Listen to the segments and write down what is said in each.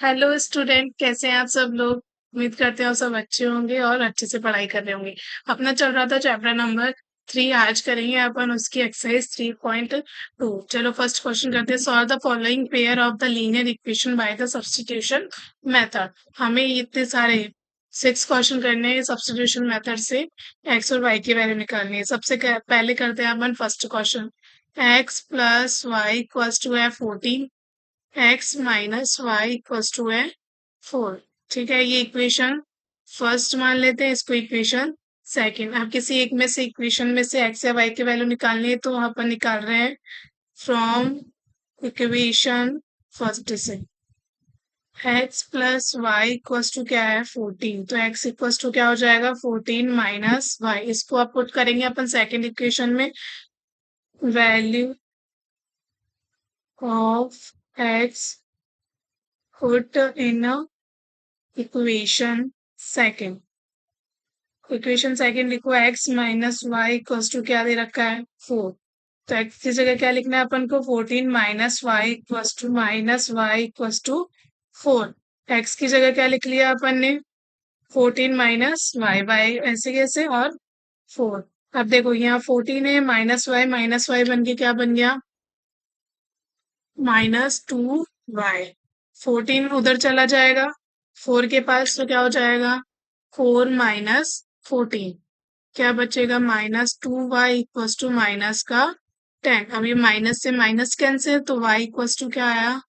Hello student, कैसे हैं आप सब लोग। उम्मीद करते हैं आप सब अच्छे होंगे और अच्छे से पढ़ाई कर रहे होंगे। अपना चल रहा था चैप्टर नंबर 3। आज करेंगे अपन उसकी एक्सरसाइज 3.2। चलो फर्स्ट क्वेश्चन करते हैं। Solve the following pair of the linear equation by the substitution method. हमें इतने सारे 6 क्वेश्चन करने हैं सब्स्टिट्यूशन मेथड से। एक्स और वाई की वैल्यू निकालनी है। पहले करते हैं अपन first question. X plus Y equals to है 14, x minus Y equals to है 4। ठीक है, ये इक्वेशन फर्स्ट मान लेते हैं, इसको इक्वेशन सेकंड। अब किसी एक में से इक्वेशन में से एक्स या वाई की वैल्यू निकालनी है तो अपन निकाल रहे हैं फ्रॉम इक्वेशन फर्स्ट से। X plus Y equals to क्या है 14, तो एक्स इक्वल्स टू क्या हो जाएगा 14 माइनस वाई। इसको आप पुट करेंगे अपन सेकंड इक्वेशन में। Value of x put in equation second. Equation second लिखो, x minus Y equals to क्या दे रखा है 4। तो एक्स की जगह क्या लिखना है अपन को 14 minus Y equals to 4। X की जगह क्या लिख लिया अपन ने 14 माइनस वाई, वाई ऐसे कैसे और 4। अब देखो यहाँ 14 है, माइनस वाई बन के क्या बन गया -2y। 14 उधर चला जाएगा 4 के पास, तो क्या हो जाएगा 4 माइनस 14। क्या बचेगा -2y इक्वल्स टू माइनस का 10। अब ये माइनस से माइनस कैंसिल, तो y इक्वल्स टू क्या आया,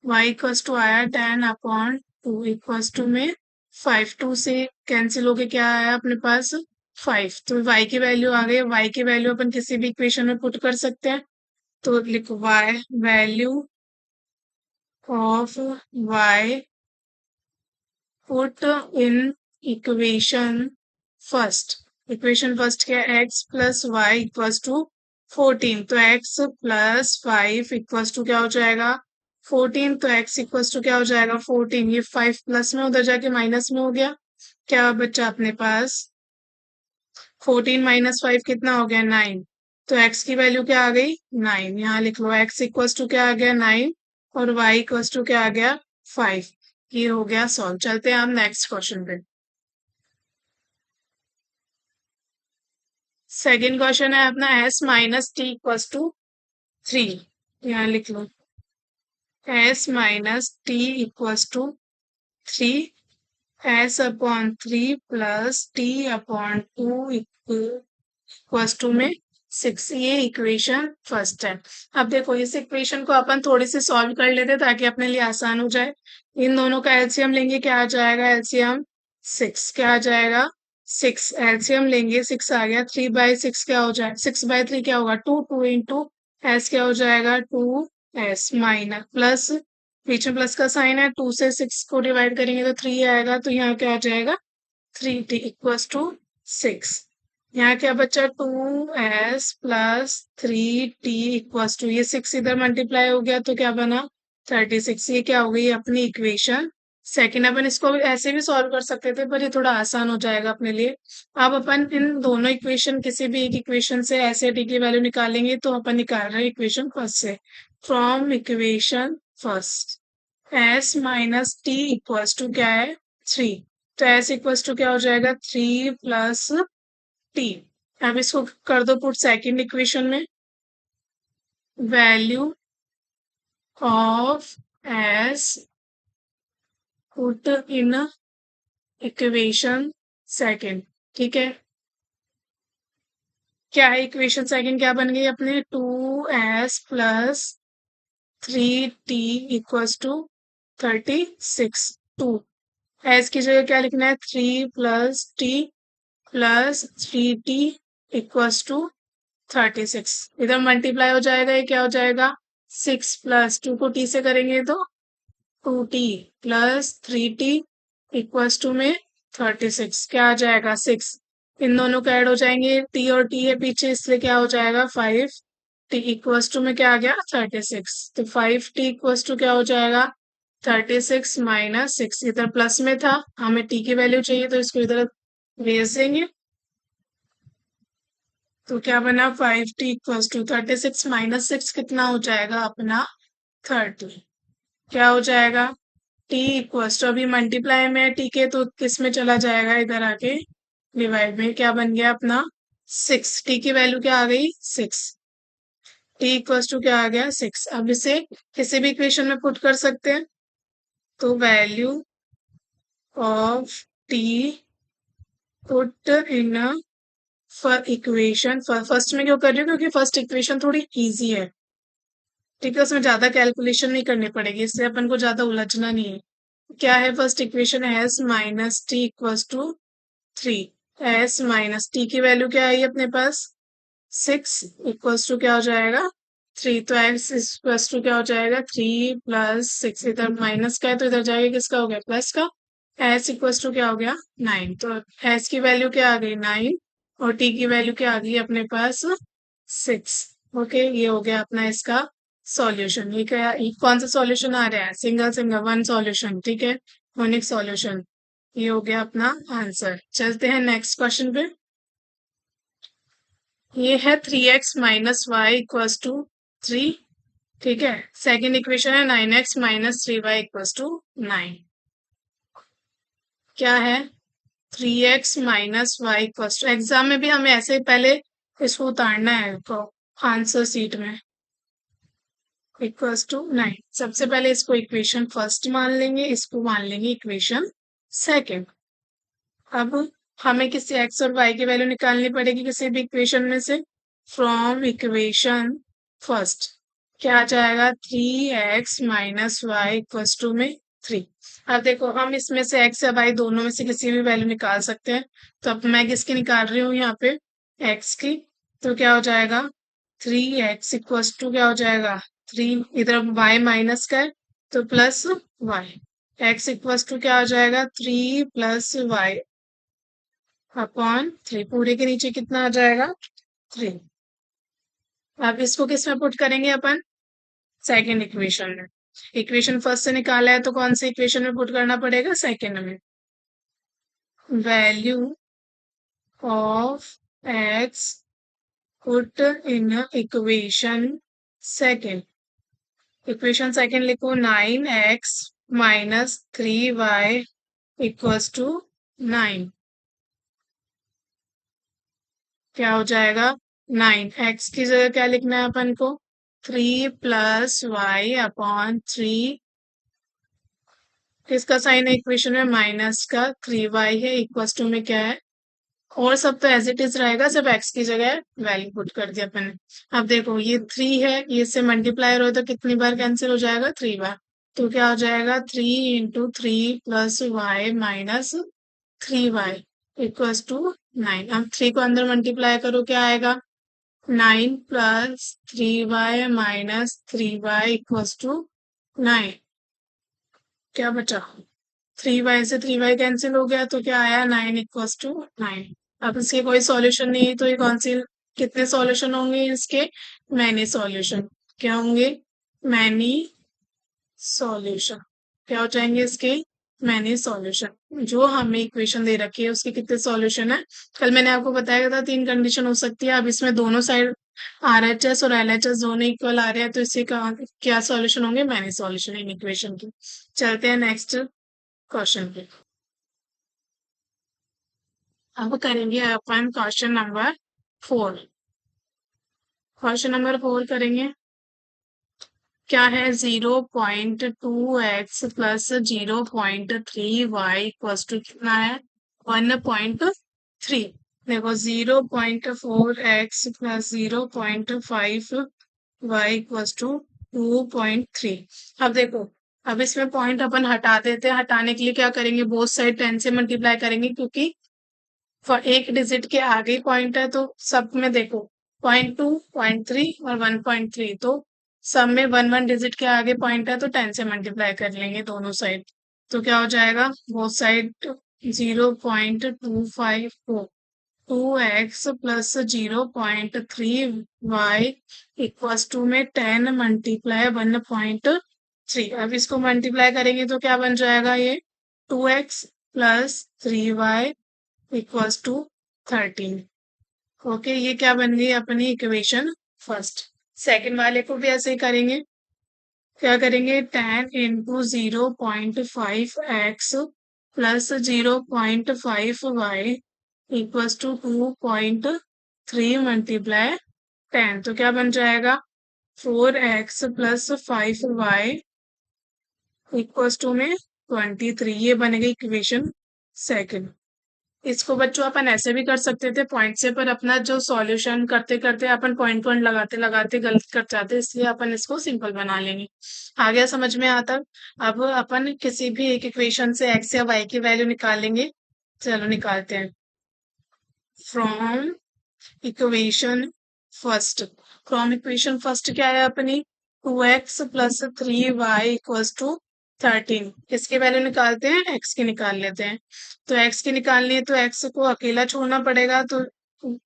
y इक्वल्स टू आया 10/2 इक्वल्स टू में 5। 2 से कैंसिल होके क्या आया अपने पास 5। तो y की वैल्यू आ गई। y की वैल्यू अपन किसी भी इक्वेशन में पुट कर सकते हैं। तो लिखो y value of y put in equation first। Equation first क्या है, x plus Y equals to 14। तो x प्लस 5 इक्वल्स टू क्या हो जाएगा 14। तो x इक्वल्स टू क्या हो जाएगा 14। ये 5 प्लस में उधर जाके माइनस में हो गया। क्या बच्चा अपने पास 14 माइनस 5 कितना हो गया 9। तो x की वैल्यू क्या आ गई 9। यहाँ लिख लो x इक्वल्स टू क्या आ गया 9 और y इक्वल्स टू क्या आ गया 5। ये हो गया सॉल्व। चलते हैं हम नेक्स्ट क्वेश्चन पे। सेकंड क्वेश्चन है अपना s minus T equals to 3। यहाँ लिख लो s minus T equals to 3, s upon 3 plus T upon 2 equals to में 6। ये इक्वेशन फर्स्ट है। अब देखो इस इक्वेशन को अपन थोड़ी सी सॉल्व कर लेते ताकि अपने लिए आसान हो जाए। इन दोनों का एलसीएम लेंगे, क्या आ जाएगा एलसीएम 6। क्या आ जाएगा 6। एलसीएम लेंगे 6 आ गया। 3/6 क्या हो जाएगा 6/3 क्या होगा 2। 2 इंटू एस क्या हो जाएगा 2s माइनस प्लस, बीच में प्लस का साइन है, 2 से 6 को डिवाइड करेंगे तो 3 आएगा। तो यहाँ क्या आ जाएगा 3t इक्वल्स टू 6। यहाँ क्या बचा 2s plus 3t equals to, ये 6 इधर मल्टीप्लाई हो गया तो क्या बना 36। ये क्या हो गई अपनी इक्वेशन सेकंड। अपन इसको ऐसे भी सॉल्व कर सकते थे पर ये थोड़ा आसान हो जाएगा अपने लिए। अब अपन इन दोनों इक्वेशन किसी भी एक इक्वेशन से ऐसे टी की वैल्यू निकालेंगे, तो अपन निकाल रहे हैं इक्वेशन फर्स्ट से। From equation first s minus T equals to क्या है 3। तो s इक्वल्स टू क्या हो जाएगा 3 प्लस टी। अब इसको कर दो पुट सेकंड इक्वेशन में। Value of s put in equation second. ठीक है, क्या है इक्वेशन सेकंड, क्या बन गई अपने 2s plus 3t equals to 36। 2 s की जगह क्या लिखना है 3 plus T plus 3t equals to 36। इधर मल्टीप्लाई हो जाएगा, ये क्या हो जाएगा 6 प्लस 2 को t से करेंगे तो 2t plus 3t equals to में 36। क्या आ जाएगा 6। इन दोनों का ऐड हो जाएंगे, t और t है पीछे इसलिए क्या हो जाएगा 5। t इक्वल्स टू में क्या आ गया 36। तो 5t इक्वल्स टू क्या हो जाएगा 36 माइनस 6। इधर प्लस में था, हमें t की वैल्यू चाहिए तो इसको इधर भेज देंगे। तो क्या बना 5t इक्वल्स टू 36 माइनस 6 कितना हो जाएगा अपना 30। क्या हो जाएगा टी इक्वल्स टू, अभी मल्टीप्लाई में है टी के तो किस में चला जाएगा, इधर आके डिवाइड में, क्या बन गया अपना 6। टी की वैल्यू क्या आ गई 6, टी इक्वल्स टू क्या आ गया 6। अब इसे किसी भी इक्वेशन में पुट कर सकते हैं, तो value of T put in for equation, first में क्यों कर रही हूँ, क्योंकि फर्स्ट इक्वेशन थोड़ी इजी है, ठीक है, उसमें ज्यादा कैलकुलेशन नहीं करनी पड़ेगी, इससे अपन को ज्यादा उलझना नहीं है। क्या है first equation, S minus T equals to 3। S minus T की वैल्यू क्या आई अपने पास 6 इक्वल्स टू क्या हो जाएगा 3, तो एक्स इक्वल्स टू क्या हो जाएगा 3 प्लस 6, इधर माइनस का है तो इधर जाएगा किसका हो गया प्लस का, एस इक्वल्स टू क्या हो गया 9। तो एस की वैल्यू क्या आ गई 9 और टी की वैल्यू क्या आ गई अपने पास 6। ओके, ये हो गया अपना इसका सॉल्यूशन। ये क्या, ये कौन सा सॉल्यूशन आ रहा है, सिंगल सिंगल वन सॉल्यूशन, ठीक है, यूनिक सॉल्यूशन। ये हो गया अपना आंसर। चलते हैं नेक्स्ट क्वेश्चन पे। ये है 3x minus Y equals to 3, ठीक है। सेकेंड इक्वेशन है 9x minus 3y equals to 9। क्या है 3x minus Y equals to, exam में भी हमें ऐसे ही पहले इसको उतारना है तो आंसर सीट में, इक्वल्स टू 9। सबसे पहले इसको इक्वेशन फर्स्ट मान लेंगे, इसको मान लेंगे इक्वेशन सेकेंड। अब हमें किसी एक्स और वाई की वैल्यू निकालनी पड़ेगी किसी भी इक्वेशन में से, फ्रॉम इक्वेशन फर्स्ट क्या आ जाएगा 3x minus Y equals to में 3। अब देखो हम इसमें से x या y दोनों में से किसी भी वैल्यू निकाल सकते हैं, तो अब मैं किसकी निकाल रही हूँ यहाँ पे x की, तो क्या हो जाएगा 3x इक्वल्स टू क्या हो जाएगा 3, इधर y माइनस का है तो plus y, x equals to क्या हो जाएगा 3 प्लस y अपॉन 3, पूरे के नीचे कितना आ जाएगा 3। अब इसको किस में पुट करेंगे अपन, सेकेंड इक्वेशन में। इक्वेशन फर्स्ट से निकाला है तो कौन सी इक्वेशन में पुट करना पड़ेगा सेकेंड में। Value of x put in equation second, equation second लिखो 9x minus 3y equals to 9। क्या हो जाएगा 9, एक्स की जगह क्या लिखना है अपन को 3 प्लस वाई अपॉन 3, किसका साइन है इक्वेशन में माइनस का 3y है, इक्वल्स टू में क्या है, और सब तो एज इट इज रहेगा, सिर्फ एक्स की जगह वैल्यू पुट कर दिया अपन ने। अब देखो ये 3 है, ये से मल्टीप्लाई हो तो कितनी बार कैंसिल हो जाएगा 3 बार, तो क्या हो जाएगा 3 into 3 plus Y minus 3y equals to 9। अब 3 को अंदर मल्टीप्लाई करो क्या आएगा 9 plus 3y minus 3y equals to 9। क्या बचा 3y से 3y कैंसिल हो गया तो क्या आया 9 इक्वल्स टू 9। अब इसके कोई सॉल्यूशन नहीं है तो ये कौन सी, कितने सॉल्यूशन होंगे इसके, मैनी सॉल्यूशन। क्या होंगे मैनी सॉल्यूशन, क्या हो जाएंगे इसके मैनी सॉल्यूशन। जो हमें इक्वेशन दे रखी है उसके कितने सॉल्यूशन है, कल मैंने आपको बताया था 3 कंडीशन हो सकती है। अब इसमें दोनों साइड आरएचएस और एलएचएस दोनों इक्वल आ रहे हैं तो इससे क्या सॉल्यूशन होंगे मैनी सॉल्यूशन इन इक्वेशन की। चलते हैं नेक्स्ट क्वेश्चन पे। अब करेंगे अपन क्वेश्चन नंबर 4। क्वेश्चन नंबर 4 करेंगे, क्या है 0.2x plus 0.3y equals to कितना है 1.3। देखो 0.4x plus 0.5y equals to 2.3। अब देखो अब इसमें पॉइंट अपन हटा देते हैं, हटाने के लिए क्या करेंगे बोथ साइड 10 से मल्टीप्लाई करेंगे, क्योंकि एक डिजिट के आगे पॉइंट है तो सब में देखो 0.2 0.3 और 1.3, तो सब में 1 डिजिट के आगे पॉइंट है तो 10 से मल्टीप्लाई कर लेंगे दोनों साइड, तो क्या हो जाएगा both side 0.254 2x plus 0.3y equals to में 10 मल्टीप्लाई 1.3। अब इसको मल्टीप्लाई करेंगे तो क्या बन जाएगा ये 2x plus 3y equals to 13। Okay, ये क्या बन गई अपनी इक्वेशन फर्स्ट। सेकंड वाले को भी ऐसे ही करेंगे, क्या करेंगे 10 × 0.5x plus 0.5y equals to 2.3 multiply 10। तो क्या बन जाएगा 4x plus 5y equals to में 23। ये बनेगा इक्वेशन सेकंड। इसको बच्चों अपन ऐसे भी कर सकते थे पॉइंट से, पर अपना जो सॉल्यूशन करते करते अपन पॉइंट पॉइंट लगाते लगाते गलत कर जाते, इसलिए अपन इसको सिंपल बना लेंगे। आ गया समझ में आता? अब अपन किसी भी एक इक्वेशन से एक्स या वाई की वैल्यू निकालेंगे। चलो निकालते हैं। From equation first, from equation first क्या है अपनी 2x plus 3y equals to 13। किसकी वैल्यू निकालते हैं? x की निकाल लेते हैं। तो x की निकालनी है तो x को अकेला छोड़ना पड़ेगा, तो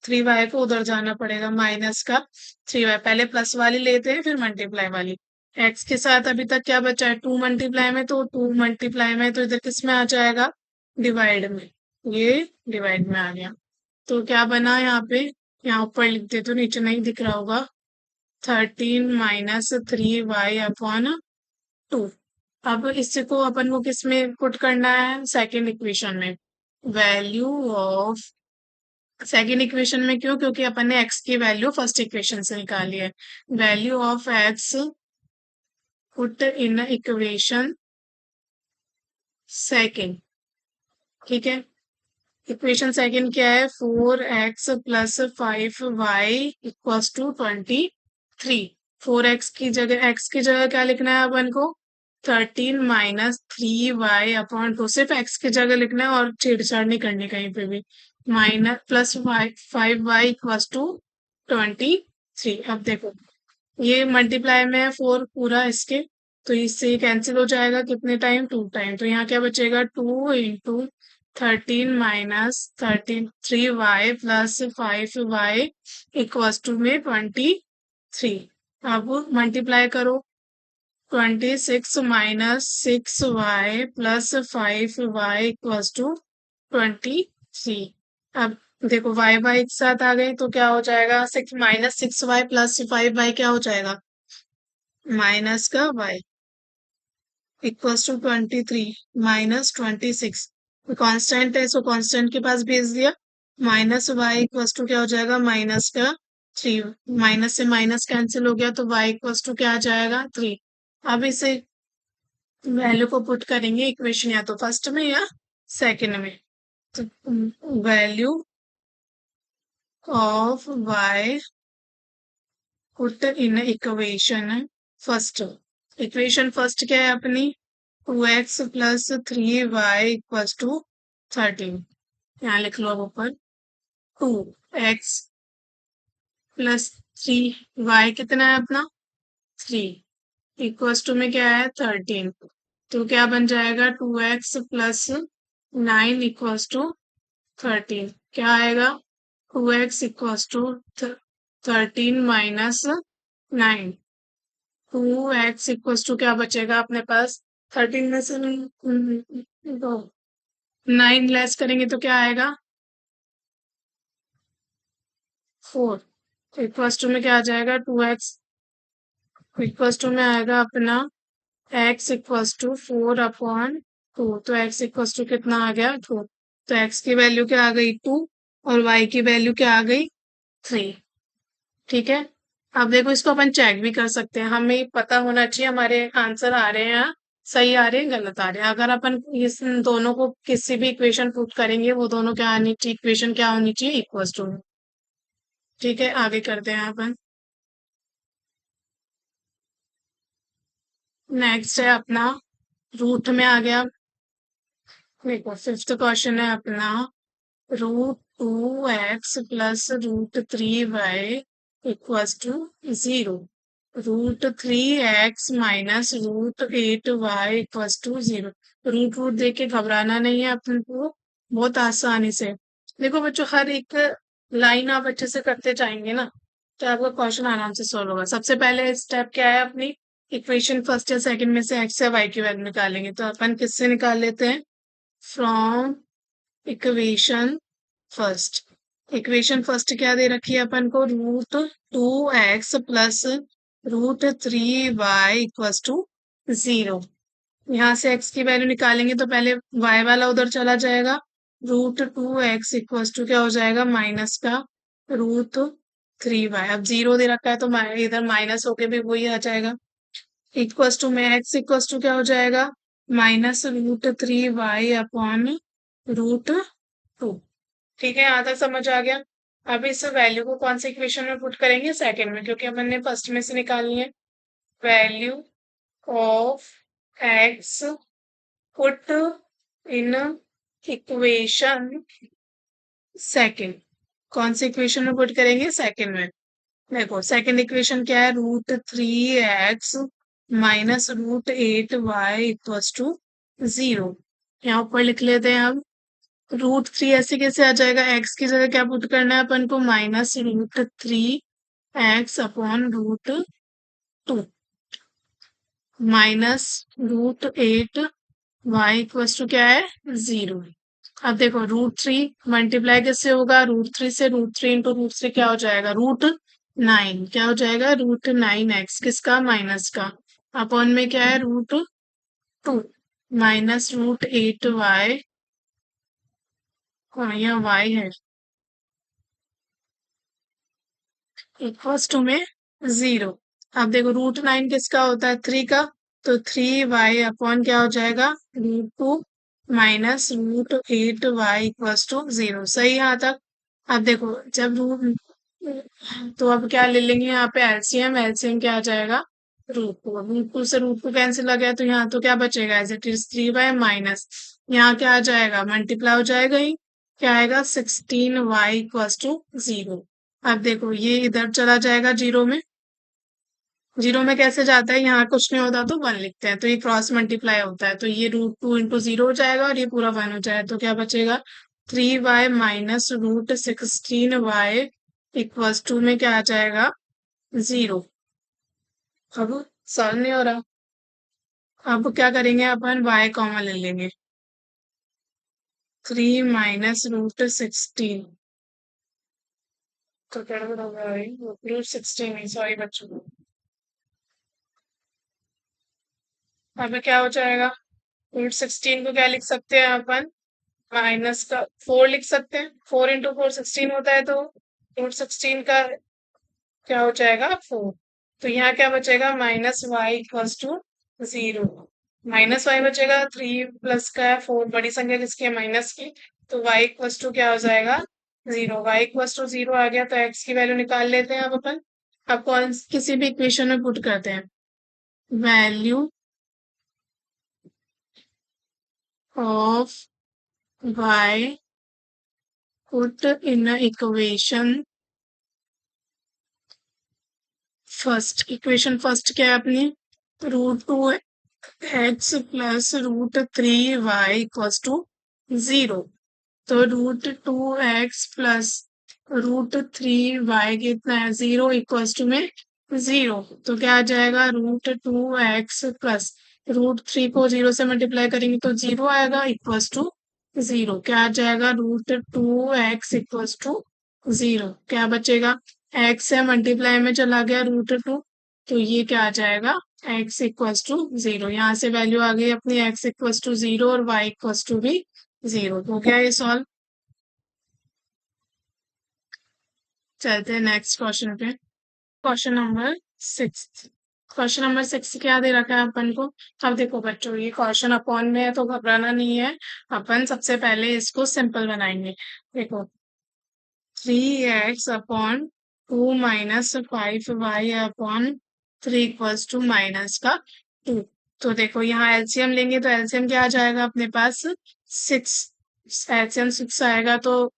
3y को उधर जाना पड़ेगा, माइनस का 3y। पहले प्लस वाली लेते हैं फिर मल्टीप्लाई वाली। x के साथ अभी तक क्या बचा है 2 मल्टीप्लाई में, तो 2 मल्टीप्लाई में तो इधर किस में आ जाएगा डिवाइड में, ये डिवाइड में आ गया। तो क्या बना यहाँ पे, यहाँ ऊपर लिख दे तो नीचे नहीं दिख रहा होगा, 13 माइनस 3y अपॉन 2। अब इसको अपन को किस में पुट करना है? सेकेंड इक्वेशन में। वैल्यू ऑफ सेकेंड इक्वेशन में क्यों? क्योंकि अपन ने x की वैल्यू फर्स्ट इक्वेशन से निकाली है। Value of x put in equation second. ठीक है, इक्वेशन सेकंड क्या है 4x plus 5y equals to 23। 4x की जगह x की जगह क्या लिखना है अपन को 13 माइनस 3y अपॉन 2। सिर्फ x की जगह लिखना है और छेड़छाड़ नहीं करनी कहीं पे भी। Minus plus 5y equals to 23। अब देखो ये मल्टीप्लाई में है 4 पूरा इसके, तो इससे कैंसिल हो जाएगा कितने टाइम 2 टाइम। तो यहाँ क्या बचेगा 2 into 13 minus 3y plus 5y equals to में 23। अब मल्टीप्लाई करो 26 minus 6y plus 5y equals to 23। अब देखो y y एक साथ आ गए तो क्या हो जाएगा 6 माइनस 6y प्लस 5y क्या हो जाएगा माइनस का y equals to 23 minus 26। Constant है सो कांस्टेंट के पास भेज दिया। माइनस वाई इक्वल्स टू क्या हो जाएगा माइनस का 3। माइनस से माइनस कैंसिल हो गया तो y इक्वल्स टू क्या आ जाएगा 3। अब इसे वैल्यू को पुट करेंगे इक्वेशन या तो फर्स्ट में या सेकंड में। तो value of y put in equation first. Equation first क्या है अपनी 2x plus 3y equals to 13। यहाँ लिख लो अब ऊपर 2x प्लस 3y कितना है अपना 3 इक्वल्स टू में क्या है 13। तो क्या बन जाएगा 2x प्लस 9 इक्वल्स टू 13। क्या आएगा 2x equals to 13 minus 9। 2x equals to क्या बचेगा अपने पास 13 में से 9 लेस करेंगे तो क्या आएगा 4। इक्वल्स टू में क्या आ जाएगा 2x इक्वल्स टू में आएगा अपना x इक्वल्स टू 4 अपॉन 2। तो x इक्वल्स टू कितना आ गया 2। तो x की वैल्यू क्या आ गई 2 और y की वैल्यू क्या आ गई 3। ठीक है, अब देखो इसको अपन चेक भी कर सकते हैं। हमें पता होना चाहिए हमारे आंसर आ रहे हैं सही आ रहे हैं गलत आ रहे हैं। अगर अपन इस दोनों को किसी भी इक्वेशन पुट करेंगे वो दोनों क्या आनी चाहिए इक्वेशन क्या होनी चाहिए इक्वल्स टू। ठीक है, आगे करते हैं अपन। नेक्स्ट है अपना रूट में आ गया। देखो फिफ्थ क्वेश्चन है अपना √2x plus √3y equals to 0। √3x minus √8y equals to 0। Root root देख के घबराना नहीं है अपन को, बहुत आसानी से। देखो बच्चों हर एक लाइन आप अच्छे से करते जाएंगे ना तो आपका क्वेश्चन आराम से सॉल्व होगा। सबसे पहले स्टेप क्या है अपनी इक्वेशन फर्स्ट या सेकंड में से x या y की वैल्यू निकालेंगे। तो अपन किससे निकाल लेते हैं from equation first. Equation first क्या दे रखी है अपन को √2x plus √3y equals to 0। यहाँ से x की वैल्यू निकालेंगे तो पहले y वाला उधर चला जाएगा। √2x इक्वल्स टू क्या हो जाएगा, माइनस का √3y। अब 0 दे रखा है तो इधर माइनस होके भी वही आ जाएगा। इक्वल्स टू में x इक्वल्स टू क्या हो जाएगा, -√3y अपॉन √2। ठीक है, यहाँ तक समझ आ गया। अब इस वैल्यू को कौन से इक्वेशन में पुट करेंगे, सेकंड में, क्योंकि अपन ने फर्स्ट में से निकालनी है। Value of x put in equation second. कौन से इक्वेशन में पुट करेंगे, सेकंड में। देखो सेकंड इक्वेशन क्या है, √3x minus √8y equals to 0। यहाँ ऊपर लिख लेते हैं। अब √3 ऐसे कैसे आ जाएगा, x की जगह क्या पुट करना है अपन को, -√3x upon √2 minus √8y equals to क्या है, 0। अब देखो √3 मल्टीप्लाई कैसे होगा, √3 से √3 इंटू √3 क्या हो जाएगा, √9। क्या हो जाएगा, √9x किसका, माइनस का, अपॉन में क्या है, √2 माइनस √8y। हाँ यह y है, इक्वल्स टू में 0। अब देखो √9 किसका होता है, 3 का, तो 3y अपॉन क्या हो जाएगा, √2 माइनस √8y इक्वल्स टू 0। सही है यहाँ तक। अब देखो जब रूट, तो अब क्या ले लेंगे यहाँ पे, एलसीएम। एलसीएम क्या आ जाएगा, √2। अब √2 से √2 कैंसिल आ गया तो यहाँ तो क्या बचेगा, as it is 3y minus, यहाँ क्या आ जाएगा, मल्टीप्लाई हो जाएगा ही, क्या आएगा, 16y इक्वल्स टू 0। अब देखो ये इधर चला जाएगा जीरो में। जीरो में कैसे जाता है, यहाँ कुछ नहीं होता तो 1 लिखते हैं, तो ये क्रॉस मल्टीप्लाई होता है, तो ये √2 इंटू 0 हो जाएगा और ये पूरा 1 हो जाएगा, तो क्या बचेगा, 3y minus √16y equals to में क्या आ जाएगा, 0। अब सॉल्व नहीं हो रहा। अब क्या करेंगे अपन, y कॉमन ले लेंगे, 3 माइनस √16, तो क्या होगा भाई, √16 सॉरी बच्चों। अब क्या हो जाएगा, √16 को क्या लिख सकते हैं अपन, माइनस का 4 लिख सकते हैं, 4 इंटू 4 16 होता है, तो √16 का क्या हो जाएगा, 4। तो यहाँ क्या बचेगा, -y इक्वल्स टू 0। -y बचेगा, 3 प्लस का है 4, बड़ी संख्या किसकी है, माइनस की, तो y इक्वल्स टू क्या हो जाएगा, 0। y इक्वल्स टू 0 आ गया तो x की वैल्यू निकाल लेते हैं अब अपन। अब कौन किसी भी इक्वेशन में पुट करते हैं, value of y put in a equation first. Equation first क्या है अपनी, √2x plus √3y equals to 0। तो √2x प्लस √3y कितना है, 0 इक्वल्स टू में 0। तो क्या आ जाएगा, √2x प्लस √3 को 0 से मल्टीप्लाई करेंगे तो 0 आएगा इक्वल्स टू 0। क्या आ जाएगा, √2x इक्वल्स टू 0। क्या बचेगा, x है मल्टीप्लाई में चला गया √2, तो ये क्या आ जाएगा, x इक्वल्स टू 0। यहाँ से वैल्यू आ गई अपनी x इक्वल्स टू 0 और y इक्वल्स टू भी 0। तो क्या ये सॉल्व। चलते हैं नेक्स्ट क्वेश्चन पे। Question number 6। क्वेश्चन नंबर 6 क्या दे रखा है अपन को। अब देखो बच्चों, ये क्वेश्चन अपॉन में है तो घबराना नहीं है। अपन सबसे पहले इसको सिंपल बनाएंगे। देखो 3x upon 2 minus 5y upon 3 equals to minus का 2। तो देखो यहाँ एलसीएम लेंगे तो एलसीएम क्या आ जाएगा अपने पास, 6। एलसीएम 6 आएगा तो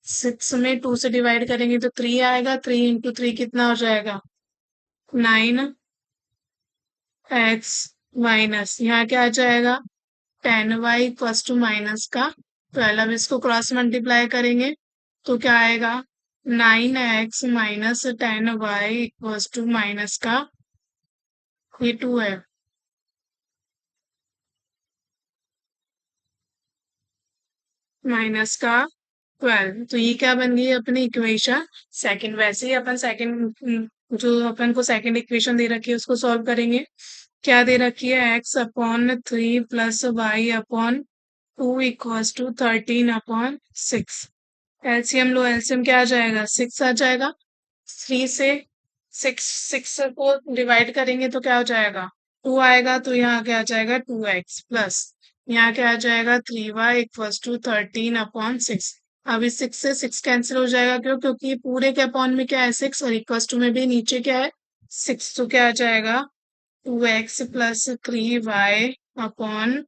6 में 2 से डिवाइड करेंगे तो 3 आएगा। 3 इंटू 3 कितना हो जाएगा, 9x माइनस यहाँ क्या आ जाएगा, 10y इक्वल्स टू माइनस का 12। अब इसको क्रॉस मल्टीप्लाई करेंगे तो क्या आएगा, 9x minus 10y equals to minus का ये 2 है, माइनस का 12। तो ये क्या बन गई अपनी इक्वेशन सेकंड। वैसे ही अपन सेकंड जो अपन को सेकंड इक्वेशन दे रखी है उसको सॉल्व करेंगे। क्या दे रखी है, x upon 3 plus Y upon 2 equals to 13 upon 6। LCM लो, एलसीएम क्या आ जाएगा, 6 आ जाएगा। 3 से 6 को डिवाइड करेंगे तो क्या हो जाएगा, 2 आएगा। तो यहाँ क्या आ जाएगा 2x प्लस यहाँ क्या आ जाएगा 3y इक्वल्स टू 13 अपॉन 6। अब इस 6 से 6 कैंसिल हो जाएगा, क्योंकि पूरे के अपॉन में क्या है 6 और इक्वल्स टू में भी नीचे क्या है 6। तो क्या आ जाएगा 2x प्लस 3y अपॉन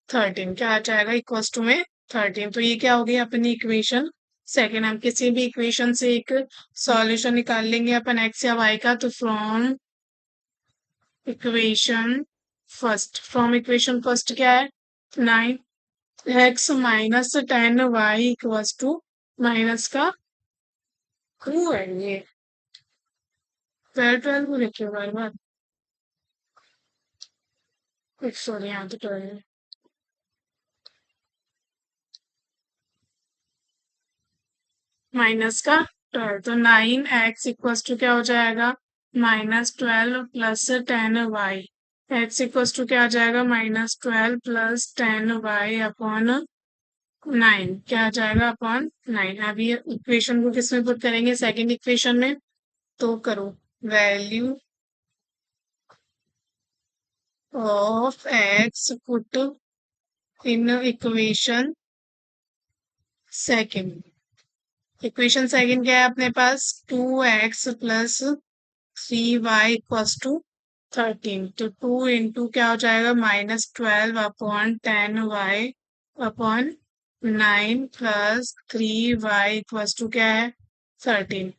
13 क्या आ जाएगा इक्वल्स टू में 13। तो ये क्या हो गई अपनी इक्वेशन सेकेंड। हम किसी भी इक्वेशन से एक सॉल्यूशन निकाल लेंगे अपन x या y का। तो फ्रॉम इक्वेशन फर्स्ट क्या है 9x minus 10y equals to minus का 2 है। ये 12 को लिखे बार बार, सॉरी यहाँ तो 12 माइनस का 12। तो 9x इक्वल्स टू क्या हो जाएगा -12 plus 10y। x equals to क्या आ जाएगा -12 प्लस 10y अपॉन 9 क्या आ जाएगा अपॉन 9। अब ये इक्वेशन को किस में पुट करेंगे, सेकंड इक्वेशन में। तो करो value of x put in equation second. Equation second क्या है अपने पास 2x plus 3y equals to 13। तो 2 इंटू क्या हो जाएगा -12 upon 10y upon 9 plus 3y equals to क्या है 13।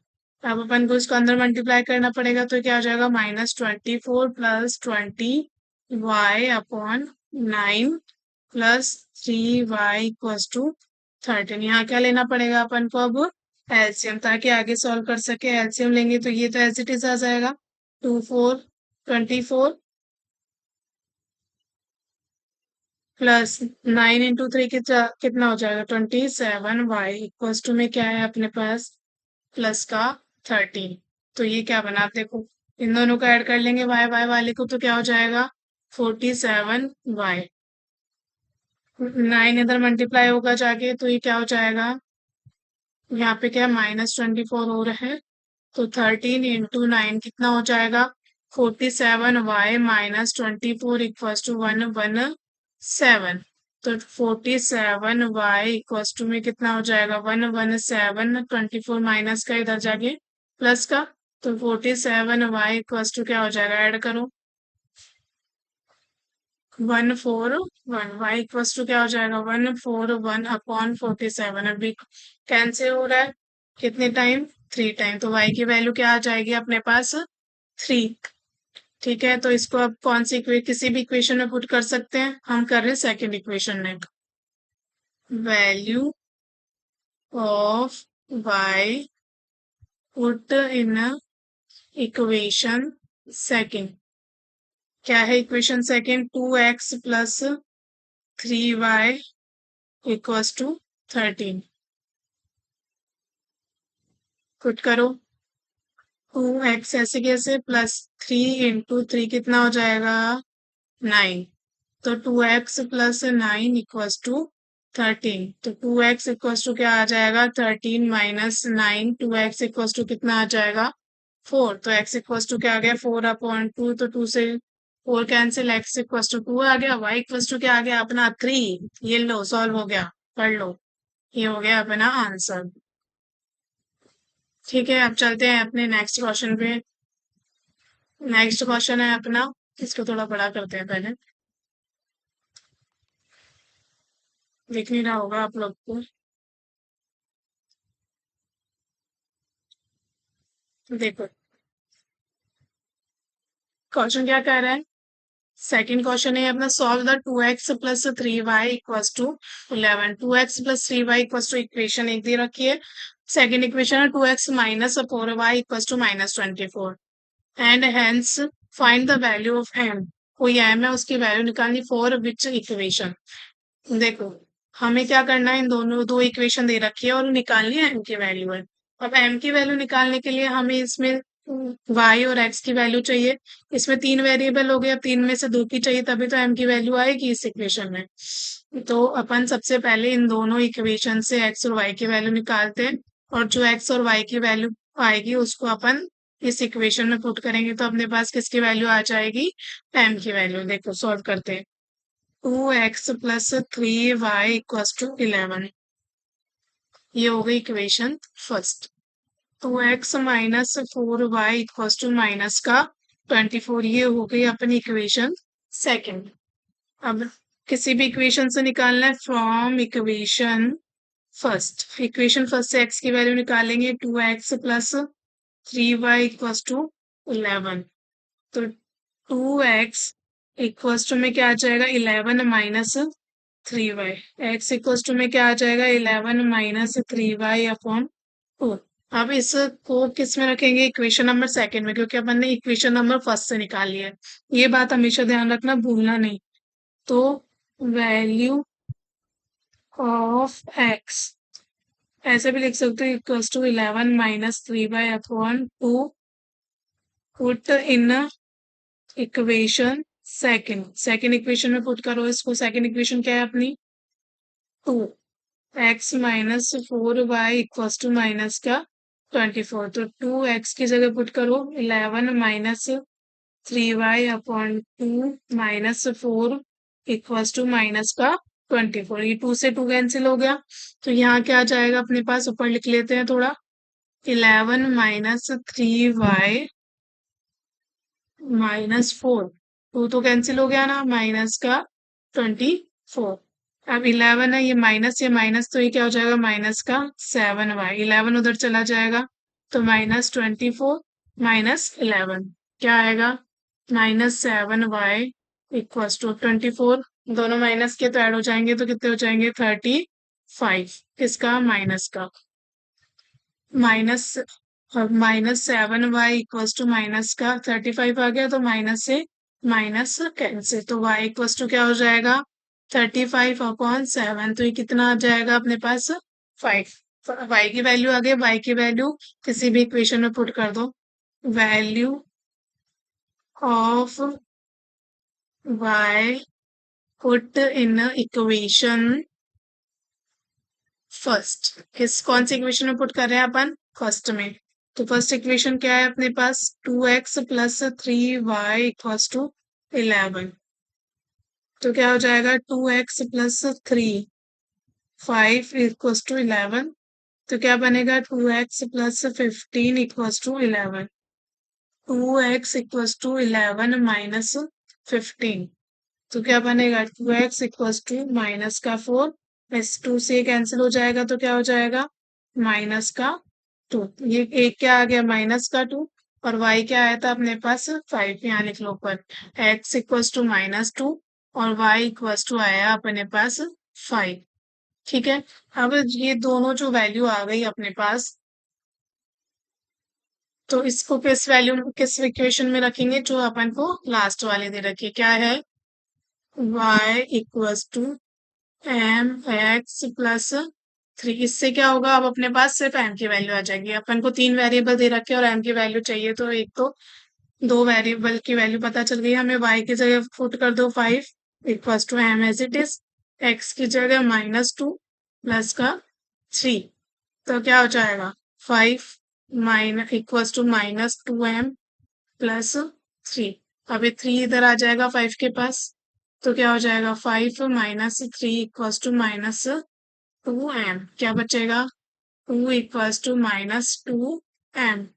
अब अपन को इसको अंदर मल्टीप्लाई करना पड़ेगा। तो क्या हो जाएगा -24 plus 20y upon 9 plus 3y equals to 13। यहाँ क्या लेना पड़ेगा अपन को अब एलसीएम, ताकि आगे सॉल्व कर सके। एलसीएम लेंगे तो ये तो एज इट इज आ जाएगा 24 प्लस 9 इंटू 3 कितना हो जाएगा 27y इक्वल्स टू में क्या है अपने पास प्लस का 13। तो ये क्या बना आप देखो, इन दोनों को ऐड कर लेंगे y y वाले को, तो क्या हो जाएगा 47y। 9 इधर मल्टीप्लाई होगा जाके, तो ये क्या हो जाएगा, यहाँ पे क्या -24 हो रहा है। तो 13 इंटू 9 कितना हो जाएगा 47y -24 इक्वल्स टू 117। तो 47y इक्वल्स टू में कितना हो जाएगा 117। 24 माइनस का इधर जाके प्लस का, तो 47y इक्वल्स टू क्या हो जाएगा, ऐड करो 141। y इक्वल्स टू क्या हो जाएगा 141 अपॉन 47। अभी कैंसिल हो रहा है कितने टाइम 3 टाइम। तो y की वैल्यू क्या आ जाएगी अपने पास 3। ठीक है, तो इसको अब कौन सी किसी भी इक्वेशन में पुट कर सकते हैं। हम कर रहे हैं सेकंड इक्वेशन में। Value of y put in equation second. क्या है equation second 2x plus 3y equals to 13। Put करो 2x ऐसे कैसे प्लस 3 इंटू 3 कितना हो जाएगा 9। तो 2x प्लस 9 इक्वल्स टू 13। तो 2x इक्वल्स टू क्या आ जाएगा 13 माइनस 9। 2x इक्वल्स टू कितना आ जाएगा 4। तो x इक्वल्स टू क्या आ गया 4 अपॉन 2। तो 2 से 4 कैंसिल, x इक्वल्स टू 2 आ गया। y इक्वल्स टू क्या आ गया अपना 3। ये लो सॉल्व हो गया, पढ़ लो, ये हो गया अपना आंसर। ठीक है, अब चलते हैं अपने नेक्स्ट क्वेश्चन पे। नेक्स्ट क्वेश्चन है अपना, इसको थोड़ा बड़ा करते हैं पहले, दिख नहीं रहा होगा आप लोग को। देखो क्वेश्चन क्या कह रहा है, सेकंड क्वेश्चन है अपना solve the 2x plus 3y equals to 11। 2x plus 3y equals to equation एक दे रखी है। सेकंड इक्वेशन है 2x minus 4y equals to -24 and hence find the value of m। कोई m है उसकी वैल्यू निकालनी फॉर विच इक्वेशन। देखो हमें क्या करना है, इन दोनों दो इक्वेशन दे रखी है और निकालनी है m की वैल्यू है। अब m की वैल्यू निकालने के लिए हमें इसमें वाई और एक्स की वैल्यू चाहिए। इसमें 3 वेरिएबल हो गए, अब 3 में से 2 की चाहिए, तभी तो एम की वैल्यू आएगी इस इक्वेशन में। तो अपन सबसे पहले इन दोनों इक्वेशन से एक्स और वाई की वैल्यू निकालते हैं, और जो एक्स और वाई की वैल्यू आएगी उसको अपन इस इक्वेशन में पुट करेंगे, तो अपने पास किसकी वैल्यू आ जाएगी, एम की वैल्यू। देखो सॉल्व करते हैं। 2x+3y = 11, ये हो गई इक्वेशन फर्स्ट। 2x-4y = माइनस का 24, ये हो गई अपनी इक्वेशन सेकंड। अब किसी भी इक्वेशन से निकालना है from equation first. Equation first से x की वैल्यू निकालेंगे, 2x+3y = 11। तो 2x इक्वल्स टू में क्या आ जाएगा, 11 minus 3y। x equals to में क्या आ जाएगा, 11 माइनस 3y अपॉन 2। अब इसको किस में रखेंगे, इक्वेशन नंबर सेकंड में, क्योंकि अपन ने इक्वेशन नंबर फर्स्ट से निकाल लिया है। ये बात हमेशा ध्यान रखना, भूलना नहीं। तो वैल्यू ऑफ x ऐसे भी लिख सकते हो, equals to 11 minus 3y upon 2, put in equation second equation में पुट करो इसको। सेकंड इक्वेशन क्या है अपनी, 2x-4y = माइनस का 24। तो 2x की जगह पुट करो 11 minus 3y upon 2 minus 4 = minus का 24। ये 2 से 2 कैंसिल हो गया, तो यहाँ क्या आ जाएगा अपने पास, ऊपर लिख लेते हैं थोड़ा, 11 माइनस 3y माइनस 4, 2 तो कैंसिल हो गया ना, माइनस का 24। अब 11 है, ये माइनस, तो ये क्या हो जाएगा, माइनस का 7y। 11 उधर चला जाएगा, तो माइनस 24 माइनस 11 क्या आएगा, -7y = 24। दोनों माइनस के तो ऐड हो जाएंगे, तो कितने हो जाएंगे, 35। किसका, माइनस का। माइनस -7y = माइनस का 35 आ गया, तो माइनस से माइनस कैंसिल, तो y = क्या हो जाएगा, 35/7। तो ये कितना आ जाएगा अपने पास, 5। y की वैल्यू आ गई, y की वैल्यू किसी भी इक्वेशन में पुट कर दो। Value of y put in equation first. कौन सी इक्वेशन में पुट कर रहे हैं अपन, फर्स्ट में। तो फर्स्ट इक्वेशन क्या है अपने पास, 2x+3y = 11। तो क्या हो जाएगा, 2x+3 5 = 11। तो क्या बनेगा, 2x+15 = 11। 2x = 11 माइनस 15, तो क्या बनेगा, 2x = माइनस का 4, इस 2 से कैंसिल हो जाएगा, तो क्या हो जाएगा, माइनस का 2। ये एक क्या आ गया, माइनस का 2, और y क्या आया था अपने पास, 5। यहाँ लिख लो ऊपर, x = -2 और y आया अपने पास 5। ठीक है। अब ये दोनों जो वैल्यू आ गई अपने पास, तो इसको किस इक्वेशन में रखेंगे, जो अपन को लास्ट वाले दे रखी है, क्या है, y = mx+3। इससे क्या होगा, अब अपने पास सिर्फ m की वैल्यू आ जाएगी। अपन को 3 वेरिएबल दे रखे और m की वैल्यू चाहिए, तो एक तो 2 वेरिएबल की वैल्यू पता चल गई हमें। y की जगह पुट कर दो 5 = m as it is, x की जगह -2 प्लस का 3, तो क्या हो जाएगा, 5 -2m प्लस 3। अभी 3 इधर आ जाएगा 5 के पास, तो क्या हो जाएगा, 5 - 3 = -2m। क्या बचेगा, 2 = -2m।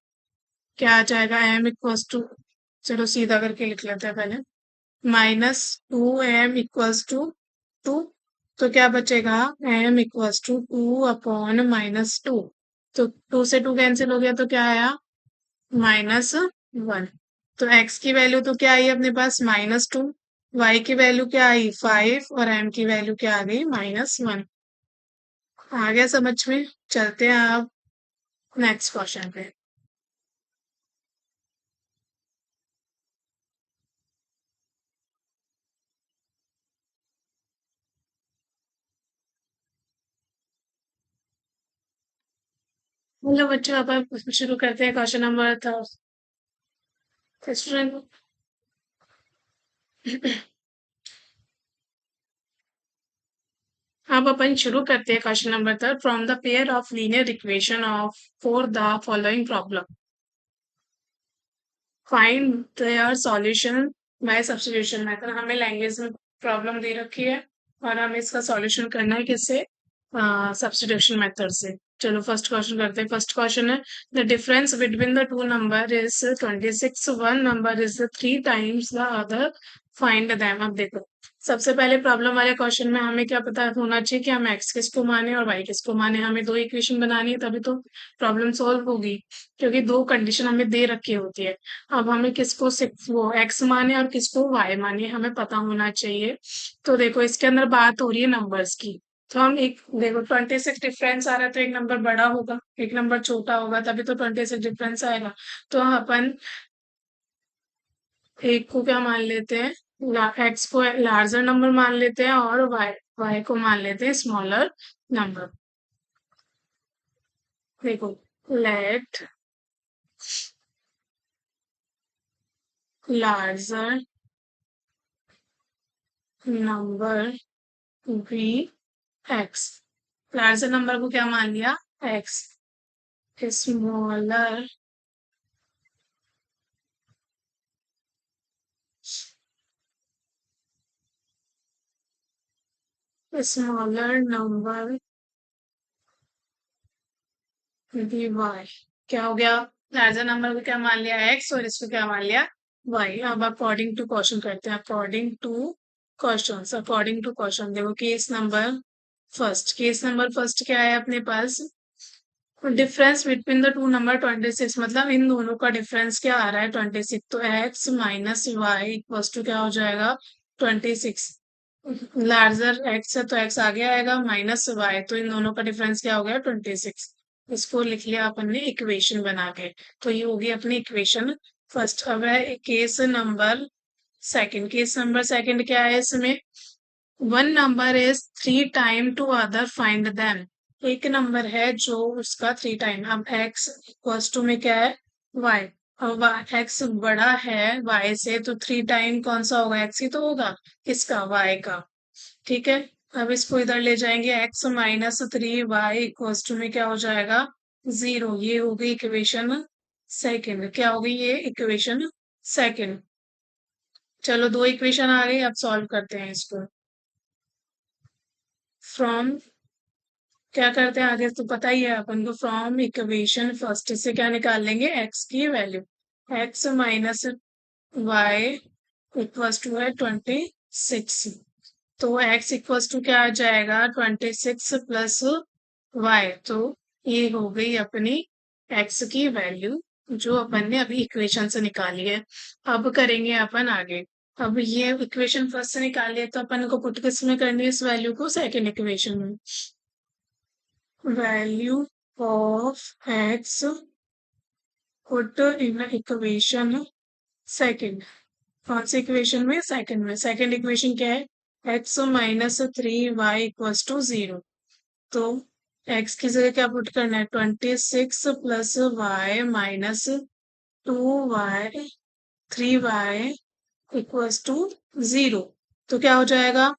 क्या आ जाएगा, m = चलो सीधा करके लिख लेते हैं पहले, -2m = 2। तो क्या बचेगा, m = 2/-2। तो 2 से 2 कैंसिल हो गया, तो क्या आया, -1। तो x की वैल्यू तो क्या आई अपने पास, -2, y की वैल्यू क्या आई, 5, और m की वैल्यू क्या आ गई, -1। आ गया समझ में। चलते हैं आप नेक्स्ट क्वेश्चन पे। हेलो बच्चों, अब शुरू करते हैं क्वेश्चन नंबर 3। स्टूडेंट अब अपन शुरू करते हैं question number 3 from the pair of linear equation of for the following problem find their solution bye substitution method. हमें लैंग्वेज में प्रॉब्लम दे रखी है और हमें इसका सॉल्यूशन करना है किससे, सब्स्टिट्यूशन मेथड से। चलो फर्स्ट क्वेश्चन करते हैं। फर्स्ट क्वेश्चन है the difference between the two number is 26, one number is 3 times the other, find them. अब देखो सबसे पहले प्रॉब्लम वाले क्वेश्चन में हमें क्या पता होना चाहिए कि हम एक्स किसको माने और वाई किसको माने। हमें दो इक्वेशन बनानी है तभी तो प्रॉब्लम सॉल्व होगी, क्योंकि दो कंडीशन हमें दे रखी होती है। अब हमें किसको वो एक्स माने और किसको वाई माने हमें पता होना चाहिए। तो देखो इसके अंदर बात हो रही है नंबर्स की। तो हम एक देखो 26 डिफरेंस आ रहा है तो एक नंबर बड़ा होगा एक नंबर छोटा होगा तभी तो 26 डिफरेंस आएगा। तो अपन एक को क्या मान लेते हैं, एक्स को लार्जर नंबर मान लेते हैं और वाई वाई को मान लेते हैं स्मॉलर नंबर। देखो let larger number be x. Larger number को क्या मान लिया, x. Smaller smaller number be y. क्या हो गया, लार्जर नंबर को क्या मान लिया एक्स और इसको क्या मान लिया वाई। अब अकॉर्डिंग टू क्वेश्चन करते हैं। अकॉर्डिंग टू क्वेश्चन देखो केस नंबर फर्स्ट क्या है अपने पास, difference between the two number 26, मतलब इन दोनों का डिफरेंस क्या आ रहा है 26। तो x minus Y equals to क्या हो जाएगा 26। लार्जर एक्स है तो एक्स आगे आएगा माइनस वाई, तो इन दोनों का डिफरेंस क्या हो गया 26। इसको लिख लिया अपन ने इक्वेशन बना के। तो ये होगी अपनी इक्वेशन फर्स्ट। अब है केस नंबर सेकंड क्या है इसमें, one number is 3 time to other, find them. एक नंबर है जो उसका 3 टाइम, अब एक्स इक्वल्स टू में क्या है वाई। अब एक्स बड़ा है वाई से तो 3 टाइम कौन सा होगा, एक्स ही तो होगा किसका, वाई का। ठीक है, अब इसको इधर ले जाएंगे x minus 3 y equals to में क्या हो जाएगा 0। ये हो गई इक्वेशन सेकंड। क्या हो गई ये इक्वेशन सेकंड। चलो दो इक्वेशन आ गई, अब सॉल्व करते हैं इसको। फ्रॉम क्या करते हैं आगे तो पता ही है अपन को, फ्रॉम इक्वेशन फर्स्ट से क्या निकाल लेंगे एक्स की value. X minus Y equals to है 26। तो x इक्वल्स टू क्या आ जाएगा 26 प्लस वाई। तो ये हो गई अपनी x की वैल्यू जो अपन ने अभी इक्वेशन से निकाली है। अब करेंगे अपन आगे। अब ये इक्वेशन फर्स्ट से निकाली है तो अपन को पुट किस में करनी है इस वैल्यू को, सेकेंड इक्वेशन में। Value of x put in equation second. कौन सी इक्वेशन में, सेकंड में। सेकंड इक्वेशन क्या है, x minus 3 y equals to 0। तो एक्स की जगह क्या पुट करना है 26 plus Y minus 2 y 3 y equals to 0। तो क्या हो जाएगा,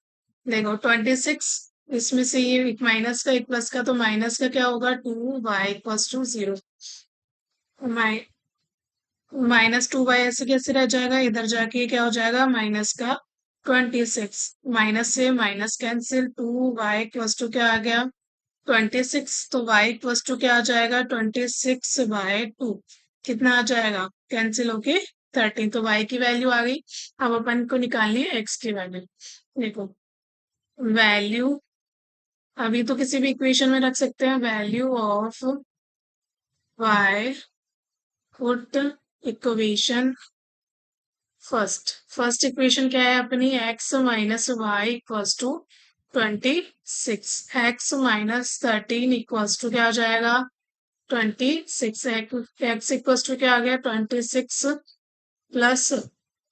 देखो 26 इसमें से ये एक माइनस का एक प्लस का, तो माइनस का क्या होगा 2 वाई इक्वल्स टू 0। -2 वाई ऐसे कैसे रह जाएगा, इधर जाके क्या हो जाएगा माइनस का 26। माइनस से minus cancel, 2 y equals to क्या आ गया 26। तो वाई इक्वल्स टू क्या आ जाएगा 26/2। कितना आ जाएगा कैंसिल होके 13। तो वाई की वैल्यू आ गई। अब अपन को निकालनी है एक्स की वैल्यू। देखो वैल्यू अभी तो किसी भी इक्वेशन में रख सकते हैं, value of y put equation first equation क्या है अपनी, x minus Y equals to 26। X minus 13 equals to क्या हो जाएगा 26। एक्स इक्वल्स टू क्या आ गया 26 प्लस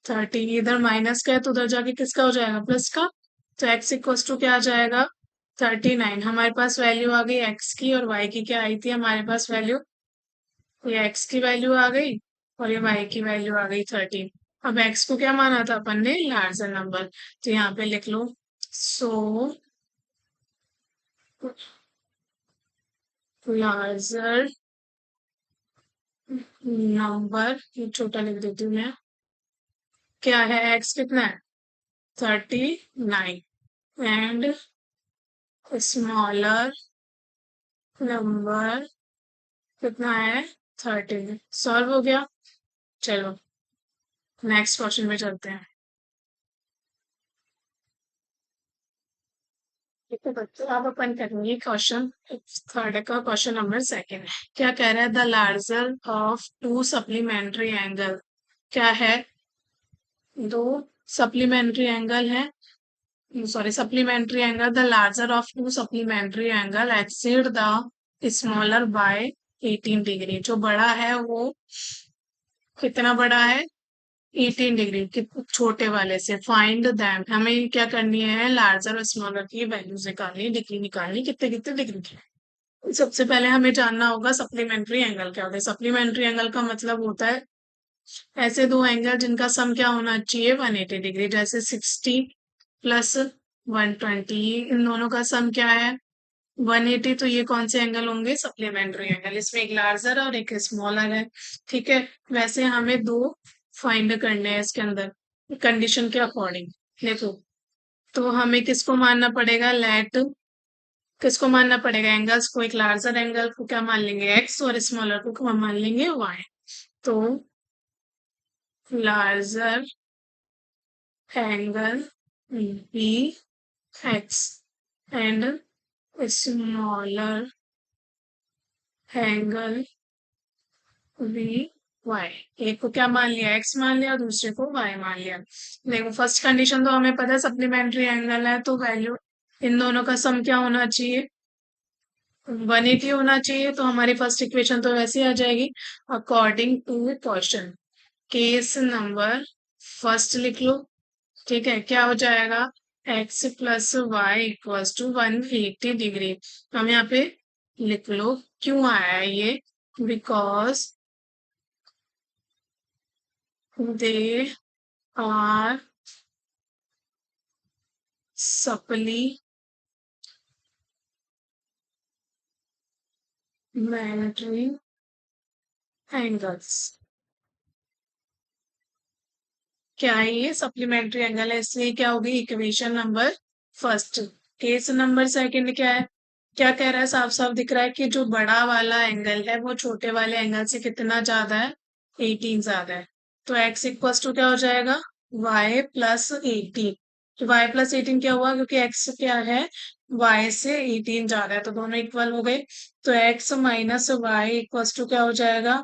13। इधर माइनस का है तो उधर जाके किसका हो जाएगा प्लस का। तो एक्स इक्वल्स टू क्या आ जाएगा 39। हमारे पास वैल्यू आ गई एक्स की, और वाई की क्या आई थी हमारे पास वैल्यू, ये एक्स की वैल्यू आ गई और ये y की वैल्यू आ गई 13। अब x को क्या माना था अपन ने, लार्जर नंबर, तो यहाँ पे लिख लो सो लार्जर नंबर, ये छोटा लिख देती हूँ मैं, क्या है x कितना है 39 एंड स्मॉलर नंबर कितना है 13। सॉल्व हो गया। चलो नेक्स्ट क्वेश्चन में चलते हैं। ठीक है बच्चों, अब अपन करेंगे क्वेश्चन थर्ड का, क्वेश्चन नंबर सेकंड। क्या कह रहा है, the larger of to supplementary angle, क्या है, दो सप्लीमेंट्री एंगल है, sorry supplementary angle, the larger of to supplementary angle exceed the smaller by 18 degree. जो बड़ा है वो कितना बड़ा है 18 डिग्री, छोटे वाले से। फाइंड दैम, हमें क्या करनी है, लार्जर और स्मॉलर की वैल्यूज निकालनी, डिग्री निकालनी, कितने कितने डिग्री की। सबसे पहले हमें जानना होगा सप्लीमेंट्री एंगल क्या होता है। सप्लीमेंट्री एंगल का मतलब होता है ऐसे दो एंगल जिनका सम क्या होना चाहिए 180 डिग्री, जैसे 60 प्लस 120, इन दोनों का सम क्या है 180। तो ये कौन से एंगल होंगे, सप्लीमेंट्री एंगल। इसमें एक लार्जर और एक स्मॉलर है। ठीक है, वैसे हमें दो फाइंड करने हैं इसके अंदर कंडीशन के अकॉर्डिंग। देखो, तो हमें किसको मानना पड़ेगा, लेट किसको मानना पड़ेगा, एंगल्स को। एक लार्जर एंगल को क्या मान लेंगे x, और स्मॉलर को क्या मान लेंगे y। तो larger angle be x and smaller angle be y. एक को क्या मान लिया, एक्स मान लिया, दूसरे को वाई मान लिया। देखो फर्स्ट कंडीशन तो हमें पता है सप्लीमेंट्री एंगल है, तो वैल्यू इन दोनों का सम क्या होना चाहिए 180 होना चाहिए। तो हमारी फर्स्ट इक्वेशन तो वैसे ही आ जाएगी। According to question, case number first लिख लो। ठीक है, क्या हो जाएगा, x plus Y equals to 180 degree. हम यहाँ पे लिख लो क्यों आया है ये, because they are supplementary angles. क्या है ये, सप्लीमेंट्री एंगल है, इसलिए क्या होगी equation number first. Case number second क्या है, क्या कह रहा है, साफ साफ दिख रहा है कि जो बड़ा वाला एंगल है वो छोटे वाले एंगल से कितना ज्यादा है 18 ज्यादा है। तो x इक्वल टू क्या हो जाएगा y प्लस 18। तो y प्लस 18 क्या हुआ, क्योंकि x क्या है y से 18 ज्यादा है, तो दोनों इक्वल हो गए। तो x minus y equal to क्या हो जाएगा,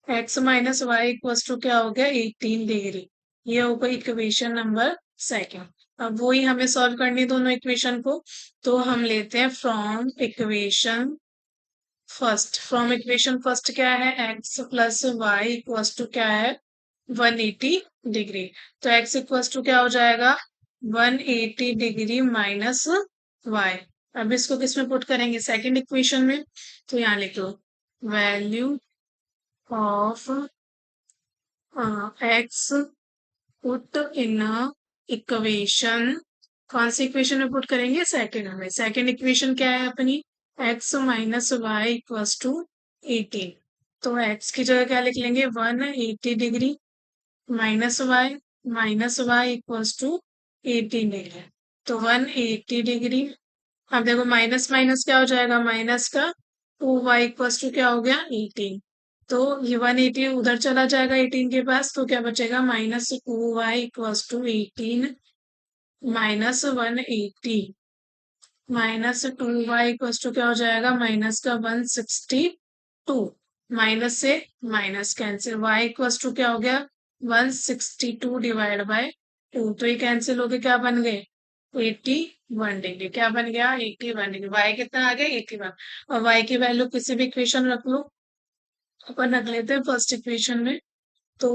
x minus y equal to क्या हो गया 18 डिग्री। ये होगा इक्वेशन नंबर सेकंड। अब वही हमें सॉल्व करनी दोनों इक्वेशन को। तो हम लेते हैं from equation first. From equation first क्या है, x plus y equal to क्या है 180 डिग्री। तो x इक्वल टू क्या हो जाएगा 180 डिग्री माइनस y। अब इसको किस में पुट करेंगे, सेकंड इक्वेशन में। तो यहाँ लिखो value of x put in equation, कौन सी इक्वेशन में पुट करेंगे, सेकंड में। सेकंड इक्वेशन क्या है अपनी, x minus Y equals to 18। तो x की जगह क्या लिख लेंगे 180 degree minus Y equals to 18 degree. तो 180 डिग्री। अब देखो माइनस माइनस क्या हो जाएगा, माइनस का 2y इक्वल्स टू क्या हो गया 18। तो ये 180 उधर चला जाएगा 18 के पास, तो क्या बचेगा -2y equals to 18 -180 -2y equals to क्या हो जाएगा माइनस का 162। माइनस से minus cancel, y equals to क्या हो गया 162 डिवाइड बाय 2। तो ये कैंसिल हो गए, क्या बन गए 81 डिग्री। क्या बन गया 81 डिग्री। y कितना आ गया 81। और y की वैल्यू किसी भी इक्वेशन रख लो, अपन रख लेते हैं फर्स्ट इक्वेशन में। तो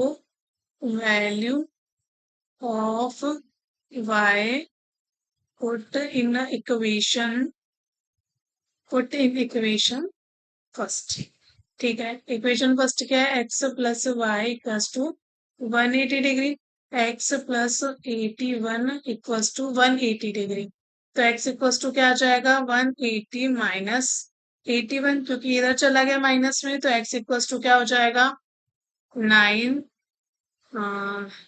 value of y put in equation, put in equation first। ठीक है, इक्वेशन फर्स्ट क्या है, x plus Y equals to 180 degree, x plus 81 equals to 180 degree. तो एक्स इक्वल्स टू क्या आ जाएगा, 180 माइनस 81, क्योंकि इधर चला गया माइनस में, तो एक्स इक्वल्स टू क्या हो जाएगा, 9,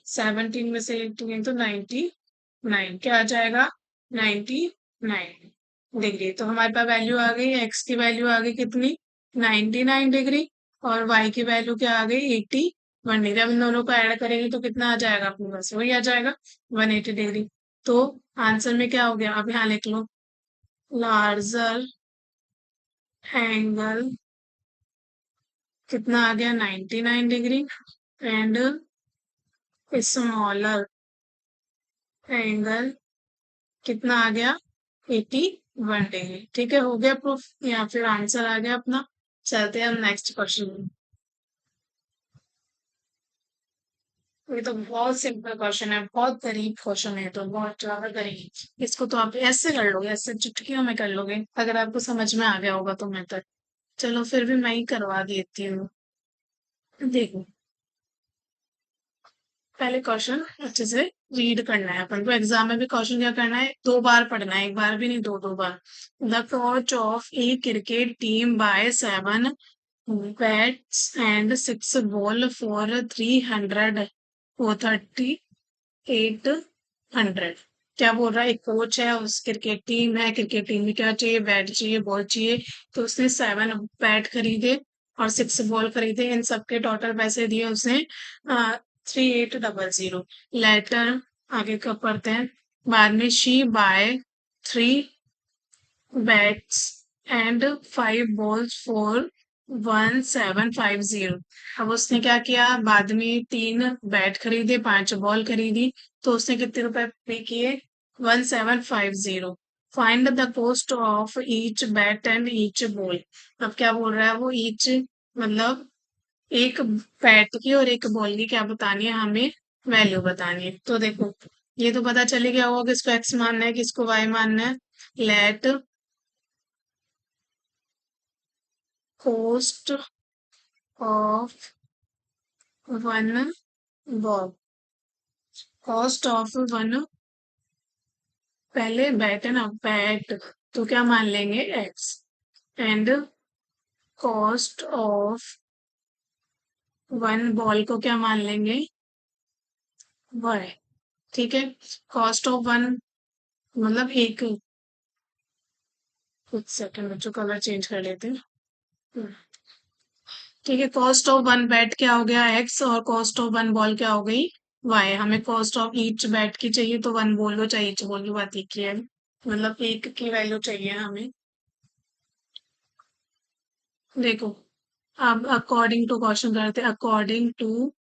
17 में से 18 तो 99, क्या आ जाएगा, 99 डिग्री। तो हमारे पास वैल्यू आ गई, एक्स की वैल्यू आ गई कितनी, 99 डिग्री, और वाई की वैल्यू क्या आ गई, 81 डिग्री। अब इन दोनों को ऐड करेंगे तो कितना आ जाएगा अपने पास, वही आ जाएगा 180 डिग्री। तो आंसर में क्या हो गया, अब यहाँ लिख लो, लार्जर एंगल कितना आ गया, 99 डिग्री, एंड स्मॉलर एंगल कितना आ गया, 81 डिग्री। ठीक है, हो गया प्रूफ, या फिर आंसर आ गया अपना। चलते हैं हम नेक्स्ट क्वेश्चन में। ये तो बहुत सिंपल क्वेश्चन है, बहुत गरीब क्वेश्चन है, तो बहुत ज्यादा गरीब। इसको तो आप ऐसे कर लोगे, ऐसे चुटकियों में कर लोगे, अगर आपको समझ में आ गया होगा तो। मैं तो, चलो फिर भी मैं ही करवा देती हूँ। देखो, पहले क्वेश्चन अच्छे से रीड करना है अपन को। एग्जाम में भी क्वेश्चन क्या करना है, 2 बार पढ़ना है, एक बार भी नहीं, दो दो बार। The coach of a cricket team by 7 bats and 6 ball for 300 or 3800। क्या बोल रहा है, एक कोच है, उस क्रिकेट टीम है, क्रिकेट टीम में क्या चाहिए, बैट चाहिए, बॉल चाहिए। तो उसने 7 बैट खरीदे और 6 बॉल खरीदे, इन सबके टोटल पैसे दिए उसने 3800। लेटर आगे कब पढ़ते हैं, बाद में she bye 3 bats and 5 balls for 1750। अब उसने क्या किया, बाद में 3 बैट खरीदे, 5 बॉल खरीदी, तो उसने कितने रुपए पे किए, 1750। Find the cost of each bat and each ball. अब क्या बोल रहा है वो, ईच मतलब एक बैट की और एक बॉल की क्या बतानी है हमें, वैल्यू बतानी है। तो देखो, ये तो पता चले गया होगा किसको एक्स मानना है, किसको वाई मानना है। Let cost of one ball, cost of one, पहले बैट है ना, बैट, तो क्या मान लेंगे x, and cost of one ball को क्या मान लेंगे, वाई। ठीक है, कॉस्ट ऑफ वन मतलब एक, कुछ सेकंड बच्चों, कलर चेंज कर लेते हैं। ठीक है, कॉस्ट ऑफ वन बैट क्या हो गया, एक्स, और कॉस्ट ऑफ वन बॉल क्या हो गई, वाई। हमें कॉस्ट ऑफ ईच बैट की चाहिए, तो वन बॉल को चाहिए, ईच बॉल की बात एक ही है, मतलब एक की वैल्यू चाहिए हमें। देखो, अब अकॉर्डिंग टू क्वेश्चन करते, according to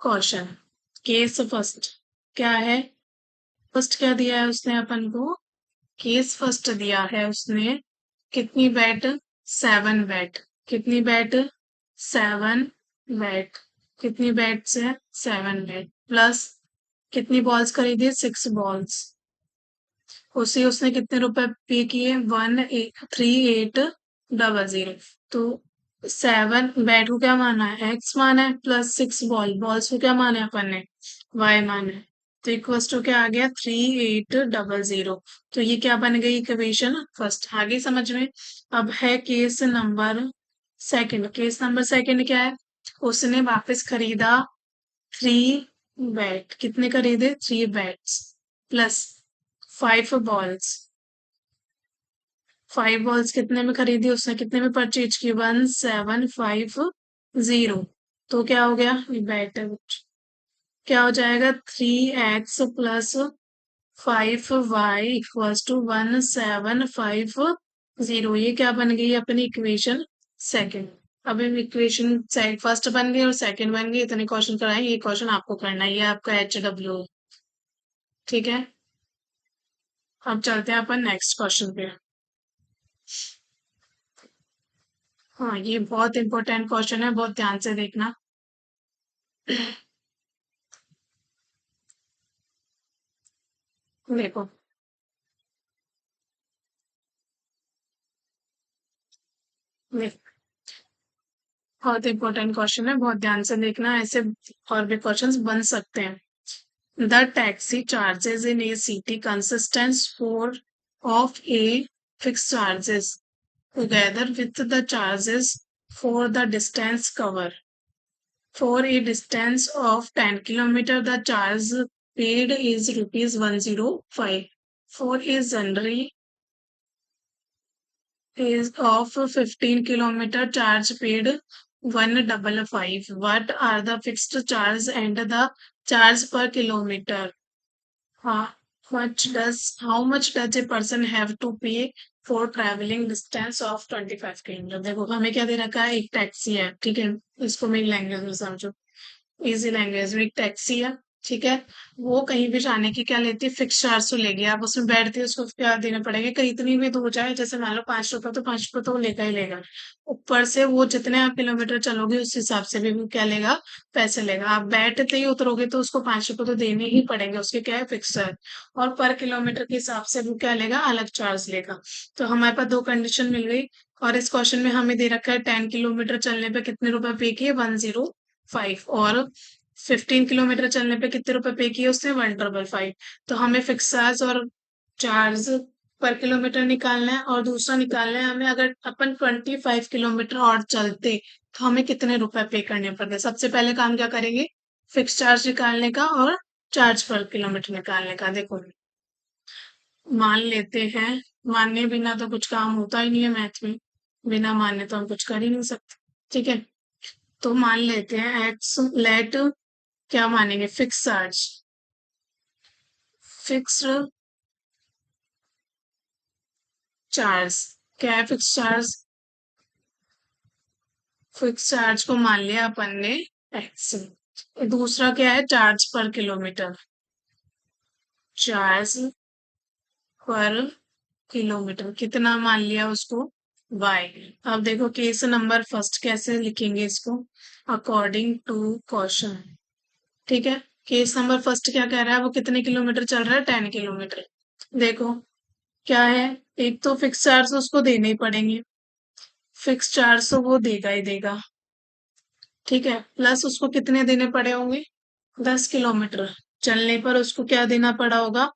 question, case first क्या है, फर्स्ट क्या दिया है उसने अपन को, केस फर्स्ट दिया है उसने, कितनी बैट, 7 बैट, कितनी बैट, 7 बैट, कितनी बैट्स है, 7 बैट, प्लस कितनी बॉल्स खरीदी, 6 बॉल्स, उसे उसने कितने रुपए पे किए, 13800। तो 7 बैट को क्या माना है, एक्स माना है, प्लस 6 बॉल, बॉल्स को क्या माना है अपन ने, वाई माना है। तो इक्वल्स टू क्या आ गया, 3800। तो ये क्या बन गई, इक्वेशन फर्स्ट। आगे समझ में। अब है case number second. Case number second क्या है, उसने वापस खरीदा 3 बैट, कितने खरीदे, 3 बैट्स, प्लस 5 बॉल्स, 5 बॉल्स कितने में खरीदी उसने, कितने में परचेज की, 1750। तो क्या हो गया, ये बैट है, क्या हो जाएगा, 3x + 5y इक्वल्स टू 1750। ये क्या बन गई अपनी इक्वेशन सेकंड। अब इक्वेशन फर्स्ट बन गई और सेकंड बन गई, इतने क्वेश्चन कराए, ये क्वेश्चन आपको करना है, ये आपका HW। ठीक है, अब चलते हैं अपन नेक्स्ट क्वेश्चन पे। हाँ, ये बहुत इंपॉर्टेंट क्वेश्चन है, बहुत ध्यान से देखना। देखो, बहुत इंपॉर्टेंट क्वेश्चन है, बहुत ध्यान से देखना, ऐसे और भी क्वेश्चंस बन सकते हैं। The taxi charges in a city consists for of a fixed charges together with the charges for the distance cover. For a distance of 10 kilometer, the charge paid is rupees 105. For a journey is of 15 kilometer, charge paid 155. What are the fixed charge and the charge per kilometer? How much does a person have to pay for traveling distance of 25 kilometre? देखो हमें क्या दे रखा है, एक taxi है, ठीक है, इसको मेरी लैंग्वेज में समझो, इजी लैंग्वेज में, एक टैक्सी है, ठीक है, वो कहीं भी जाने की क्या लेती है, फिक्स 400 लेगी, आप उसमें बैठते हो, उसको क्या देना पड़ेगा, कहीं इतनी भी दूर जाए, जैसे मान लो 5 रुपए, तो 5 रुपए तो वो लेगा ही लेगा, ऊपर से वो जितने आप किलोमीटर चलोगे उस हिसाब से भी वो क्या लेगा, पैसे लेगा, आप बैठते ही उतरोगे तो उसको 5 रुपए तो देने ही पड़ेंगे, उसके क्या है, फिक्स है, और पर किलोमीटर के हिसाब से वो क्या लेगा, अलग चार्ज लेगा। तो हमारे पास दो कंडीशन मिल गई, और इस क्वेश्चन में हमें दे रखा है 10 किलोमीटर चलने पे कितने रुपए पे किए, 105, और 15 किलोमीटर चलने पे कितने रुपए पे किए उसने, 155। तो हमें फिक्स चार्ज और चार्ज पर किलोमीटर निकालना है, और दूसरा निकालना है हमें, अगर अपन 25 किलोमीटर और चलते तो हमें कितने रुपए पे करने पड़ते। सबसे पहले काम क्या करेंगे, फिक्स चार्ज निकालने का और चार्ज पर किलोमीटर निकालने का। देखो मान लेते हैं, मानने बिना तो कुछ काम होता ही नहीं है मैथ में, बिना माने तो हम कुछ कर ही नहीं सकते, ठीक है। तो मान लेते हैं एक्स लेट, क्या मानेंगे, फिक्स चार्ज, फिक्स्ड चार्ज, क्या है फिक्स चार्ज, फिक्स चार्ज को मान लिया अपन ने एक्स। दूसरा क्या है, चार्ज पर किलोमीटर, चार्ज पर किलोमीटर कितना मान लिया उसको, वाई। अब देखो केस नंबर फर्स्ट कैसे लिखेंगे इसको, अकॉर्डिंग टू क्वेश्चन, ठीक है। केस नंबर फर्स्ट क्या कह रहा है, वो कितने किलोमीटर चल रहा है, 10 किलोमीटर। देखो क्या है, एक तो फिक्स चार्ज उसको देने ही पड़ेंगे, फिक्स चार्ज तो वो देगा ही देगा, ठीक है, प्लस उसको कितने देने पड़े होंगे, 10 किलोमीटर चलने पर उसको क्या देना पड़ा होगा,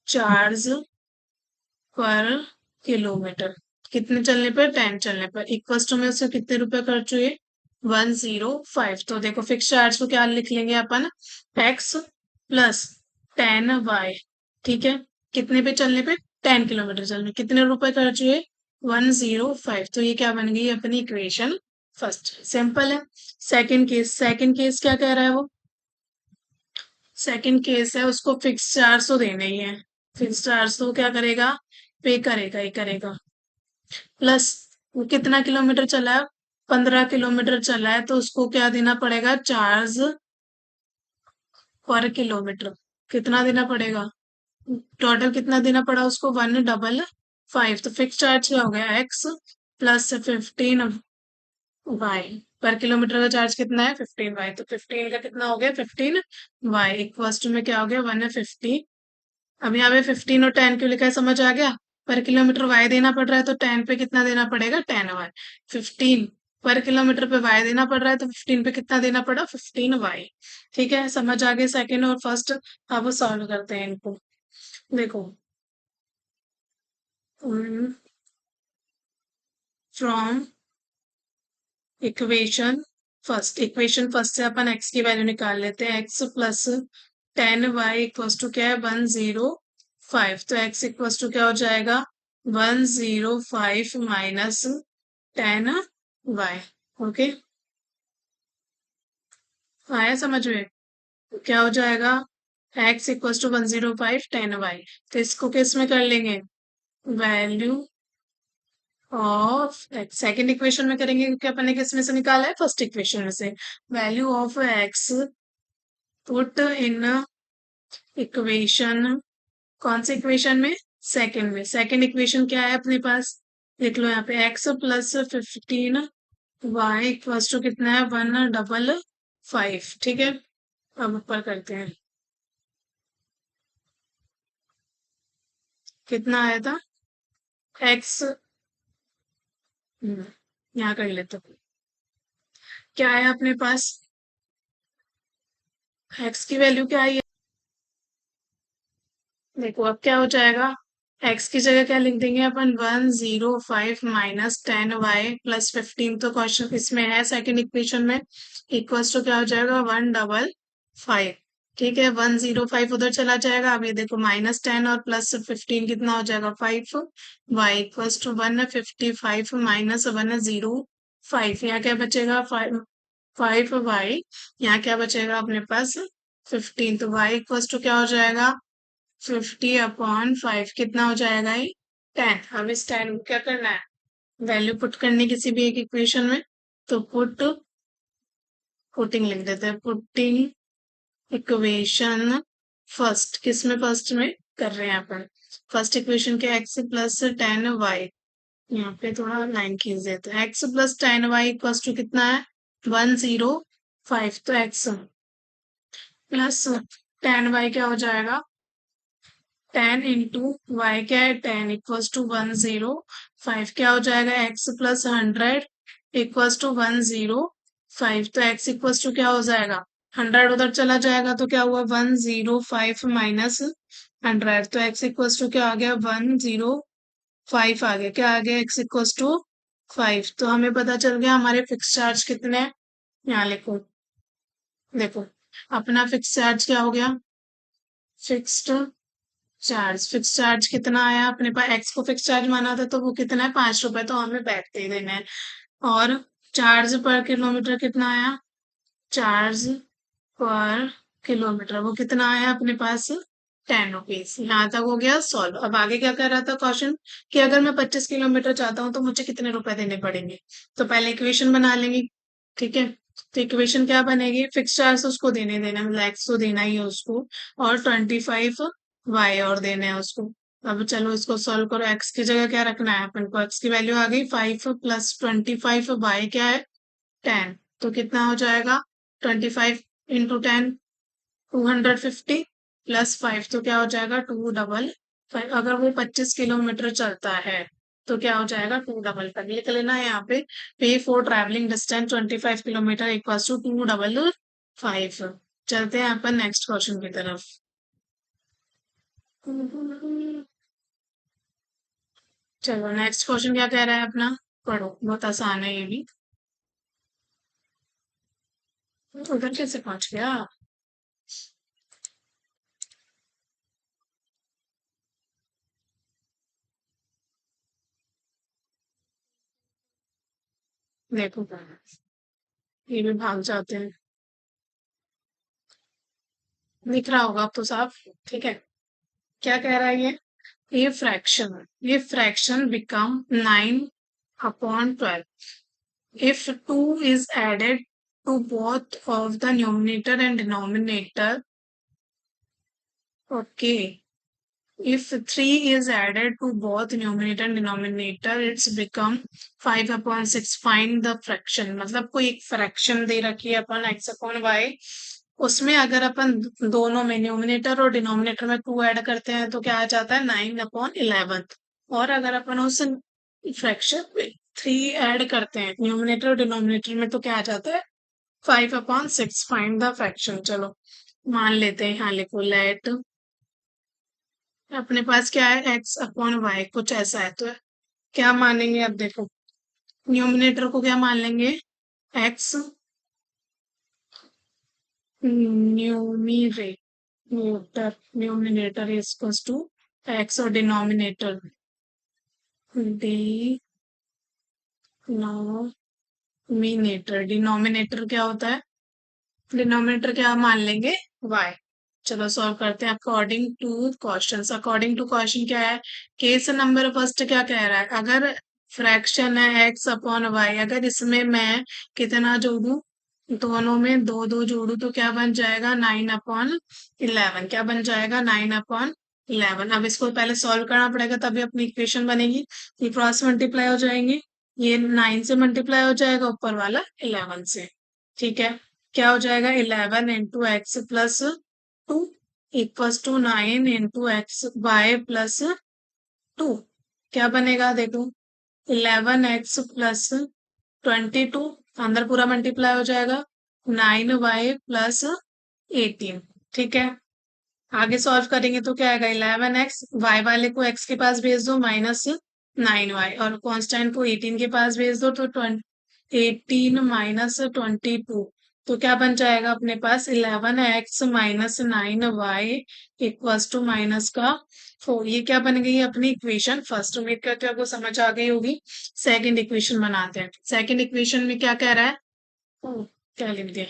चार्ज पर किलोमीटर, कितने चलने पर, 10 चलने पर, इक्वल्स टू में उससे कितने रुपए खर्च हुए, 105। तो देखो फिक्स चार्ज को क्या लिख लेंगे अपन, एक्स प्लस 10 वाई, ठीक है, कितने पे चलने पे, 10 किलोमीटर चलने, कितने रुपए खर्च हुए, 105। तो ये क्या बन गई अपनी इक्वेशन फर्स्ट, सिंपल है। सेकंड केस क्या कह रहा है वो, सेकंड केस है उसको फिक्स चार्ज तो देना ही है, फिक्स चार्ज तो क्या करेगा, पे करेगा ही करेगा, प्लस वो कितना किलोमीटर चला है, 15 किलोमीटर चला है, तो उसको क्या देना पड़ेगा, चार्ज पर किलोमीटर, कितना देना पड़ेगा, टोटल कितना देना पड़ा उसको, 155। तो फिक्स चार्ज क्या हो गया, एक्स प्लस 15 वाई, पर किलोमीटर का चार्ज कितना है, 15 वाई, तो 15 का कितना हो गया, 15 वाई, इक्वल्स टू में क्या हो गया, 150। अब यहाँ पे 15 और 10 क्यों लिखा है, समझ आ गया, पर किलोमीटर वाई देना पड़ रहा है तो 10 पे कितना देना पड़ेगा, 10 वाई, 15 पर किलोमीटर पे वाई देना पड़ रहा है तो 15 पे कितना देना पड़ा, 15 वाई, ठीक है, समझ आ गया सेकेंड और फर्स्ट। अब सॉल्व करते हैं इनको, देखो फ्रॉम इक्वेशन फर्स्ट से अपन एक्स की वैल्यू निकाल लेते हैं, x plus 10 y equals to क्या है, 105। तो एक्स इक्वल्स टू क्या हो जाएगा, 105 माइनस 10 वाई, ओके, आया समझ में, तो क्या हो जाएगा, एक्स इक्वल्स टू 105 10 वाई, तो इसको किस में कर लेंगे, value of x, second equation में करेंगे क्योंकि अपन ने किस में से निकाला है, फर्स्ट इक्वेशन में से, value of x put in equation, कौन से इक्वेशन में, सेकंड में, सेकंड इक्वेशन क्या है अपने पास, लिख लो यहाँ पे, x plus 15 y equals to कितना है, 155, ठीक है। अब ऊपर करते हैं, कितना आया था, एक्स यहाँ कर लेते हैं। क्या है अपने पास, एक्स की वैल्यू क्या आई है, देखो अब क्या हो जाएगा, एक्स की जगह क्या लिख देंगे अपन, 105 माइनस 10y+15, तो क्वेश्चन इसमें है सेकंड इक्वेशन में, इक्वल्स टू क्या हो जाएगा, 155। ठीक है, 105 उधर चला जाएगा, अब ये देखो -10 और +15 कितना हो जाएगा, 5, y=155 माइनस 105, यहाँ क्या बचेगा, 5y, यहाँ क्या बचेगा अपने पास 15, तो y=, क्या हो जाएगा, 50/5, कितना हो जाएगा ये, 10। अब इस 10 को क्या करना है, वैल्यू पुट करनी किसी भी एक इक्वेशन में, तो पुटिंग लिख देते हैं, पुटिंग इक्वेशन फर्स्ट, किस में, फर्स्ट में कर रहे हैं अपन, फर्स्ट इक्वेशन के x+10y, यहाँ पे थोड़ा लाइन खींच देते हैं, x+10y कितना है, 105, तो x+10y क्या हो जाएगा, 10 × क्या है, 10 = 105, क्या हो जाएगा, x+100 = 105, तो x क्या हो जाएगा, 100 उधर चला जाएगा, तो क्या हुआ, 105 माइनस 100, तो x क्या आ गया, 105 आ गया, क्या आ गया, x=5, तो हमें पता चल गया हमारे फिक्स चार्ज कितने हैं, यहाँ लिखो, देखो अपना फिक्स चार्ज क्या हो गया, फिक्स्ड फिक्स चार्ज कितना आया, अपने पास एक्स को फिक्स चार्ज माना था, तो वो कितना है, 5 रुपए, तो हमें बैठते ही देना है, और चार्ज पर किलोमीटर कितना आया, चार्ज पर किलोमीटर वो कितना आया अपने पास, 10 रुपीज। यहाँ तक हो गया सॉल्व। अब आगे क्या कर रहा था क्वेश्चन, कि अगर मैं 25 किलोमीटर चाहता हूँ तो मुझे कितने रुपए देने पड़ेंगे, तो पहले इक्वेशन बना लेंगे, ठीक है, तो इक्वेशन क्या बनेगी, फिक्स चार्ज उसको देने देना, मतलब एक्स को देना ही है उसको, और 25y और देने हैं उसको। अब चलो इसको सॉल्व करो, एक्स की जगह क्या रखना है अपन को, एक्स की वैल्यू आ गई 5 + 25, y क्या है, 10, तो कितना हो जाएगा, 25 × 10, 250 +5, तो क्या हो जाएगा, 255, अगर वो 25 किलोमीटर चलता है तो क्या हो जाएगा, 255 लिख लेना है यहाँ पे फॉर ट्रैवलिंग डिस्टेंस 25 किलोमीटर = 255। चलते हैं अपन नेक्स्ट क्वेश्चन की तरफ। चलो नेक्स्ट क्वेश्चन क्या कह रहा है अपना, पढ़ो, बहुत आसान है ये भी, उधर कैसे पहुंच गया, देखो ये भी भाग जाते हैं, दिख रहा होगा अब तो साफ, ठीक है, क्या कह रहा है ये fraction become 9/12 if 2 is added to both of the numerator and denominator, okay, if 3 is added to both numerator and denominator it's become 5/6, find the fraction, मतलब कोई एक फ्रैक्शन दे रखी है अपन x/y, उसमें अगर अपन दोनों में न्यूमिनेटर और डिनोमिनेटर में 2 ऐड करते हैं तो क्या आ जाता है, 9/11, और अगर अपन उस फ्रैक्शन में 3 ऐड करते हैं न्यूमिनेटर और डिनोमिनेटर में तो क्या आ जाता है, 5/6, फाइंड द फ्रैक्शन। चलो मान लेते हैं, यहाँ लिखो लेट, अपने पास क्या है, x/y कुछ ऐसा है, तो क्या मानेंगे, अब देखो न्यूमिनेटर को क्या मान लेंगे, x numerator is two x, और डिनोमिनेटर डिनोमिनेटर क्या होता है, डिनोमिनेटर क्या मान लेंगे, y। चलो सॉल्व करते हैं अकॉर्डिंग टू क्वेश्चन क्या है, केस नंबर फर्स्ट क्या कह रहा है, अगर फ्रैक्शन है x/y, अगर इसमें मैं कितना जोड़ू, दोनों में दो दो जोड़ू तो क्या बन जाएगा, 9/11, क्या बन जाएगा, 9/11। अब इसको पहले सॉल्व करना पड़ेगा तभी अपनी इक्वेशन बनेगी, ये क्रॉस मल्टीप्लाई हो जाएंगे, ये 9 से मल्टीप्लाई हो जाएगा ऊपर वाला 11 से, ठीक है, क्या हो जाएगा, 11 × x+2 = 9 × x y+2, क्या बनेगा देखो, 11x 22 अंदर पूरा मल्टीप्लाई हो जाएगा 9y प्लस 18। ठीक है, आगे सॉल्व करेंगे तो क्या आएगा 11x, वाई वाले को x के पास भेज दो माइनस 9y और कांस्टेंट को 18 के पास भेज दो तो 18 - 22। तो क्या बन जाएगा अपने पास 11x minus 9y equals to minus का 4। ये क्या बन गई अपनी इक्वेशन फर्स्ट। उम्मीद करते हो आपको समझ आ गई होगी। सेकंड इक्वेशन बनाते हैं। सेकंड इक्वेशन में क्या कह रहा है, क्या लिख दिया,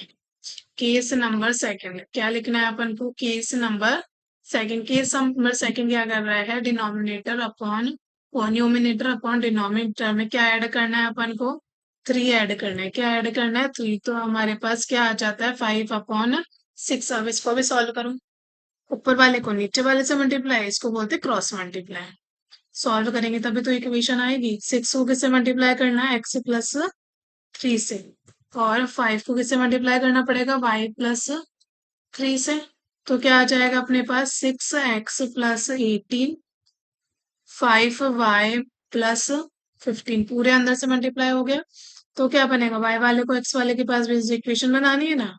केस नंबर सेकंड। क्या लिखना है अपन को, case number second. Case number second क्या कर रहा है, denominator upon numerator upon denominator में क्या ऐड करना है अपन को, 3 ऐड करना है। क्या ऐड करना है, 3। तो हमारे पास क्या आ जाता है 5/6। अब इसको भी सॉल्व करूं, ऊपर वाले को नीचे वाले से मल्टीप्लाई, इसको बोलते क्रॉस मल्टीप्लाई। सॉल्व करेंगे तभी तो इक्वेशन आएगी। 6 को किससे मल्टीप्लाई करना है, x प्लस 3 से, और 5 को किससे मल्टीप्लाई करना पड़ेगा, y प्लस 3 से। तो क्या आ जाएगा अपने पास 6x प्लस 18, 5y प्लस 15 पूरे अंदर से मल्टीप्लाई हो गया। तो क्या बनेगा, y वाले को x वाले के पास भेज दो, इक्वेशन बनानी है ना,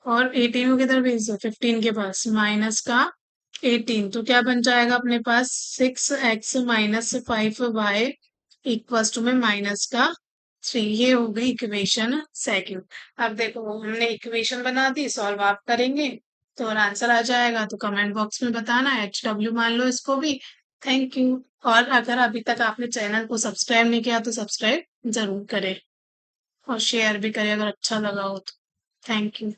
और 18 को किधर भेज दो, 15 के पास, माइनस का 18। तो क्या बन जाएगा अपने पास 6x minus 5y equals to में माइनस का 3। ये हो गई इक्वेशन सेकंड। अब देखो हमने इक्वेशन बना दी, सॉल्व आप करेंगे तो आंसर आ जाएगा। तो कमेंट बॉक्स में बताना, HW मान लो इसको भी। Thank you. और अगर अभी तक आपने चैनल को सब्सक्राइब नहीं किया तो सब्सक्राइब जरूर करें और शेयर भी करें अगर अच्छा लगा हो तो। Thank you.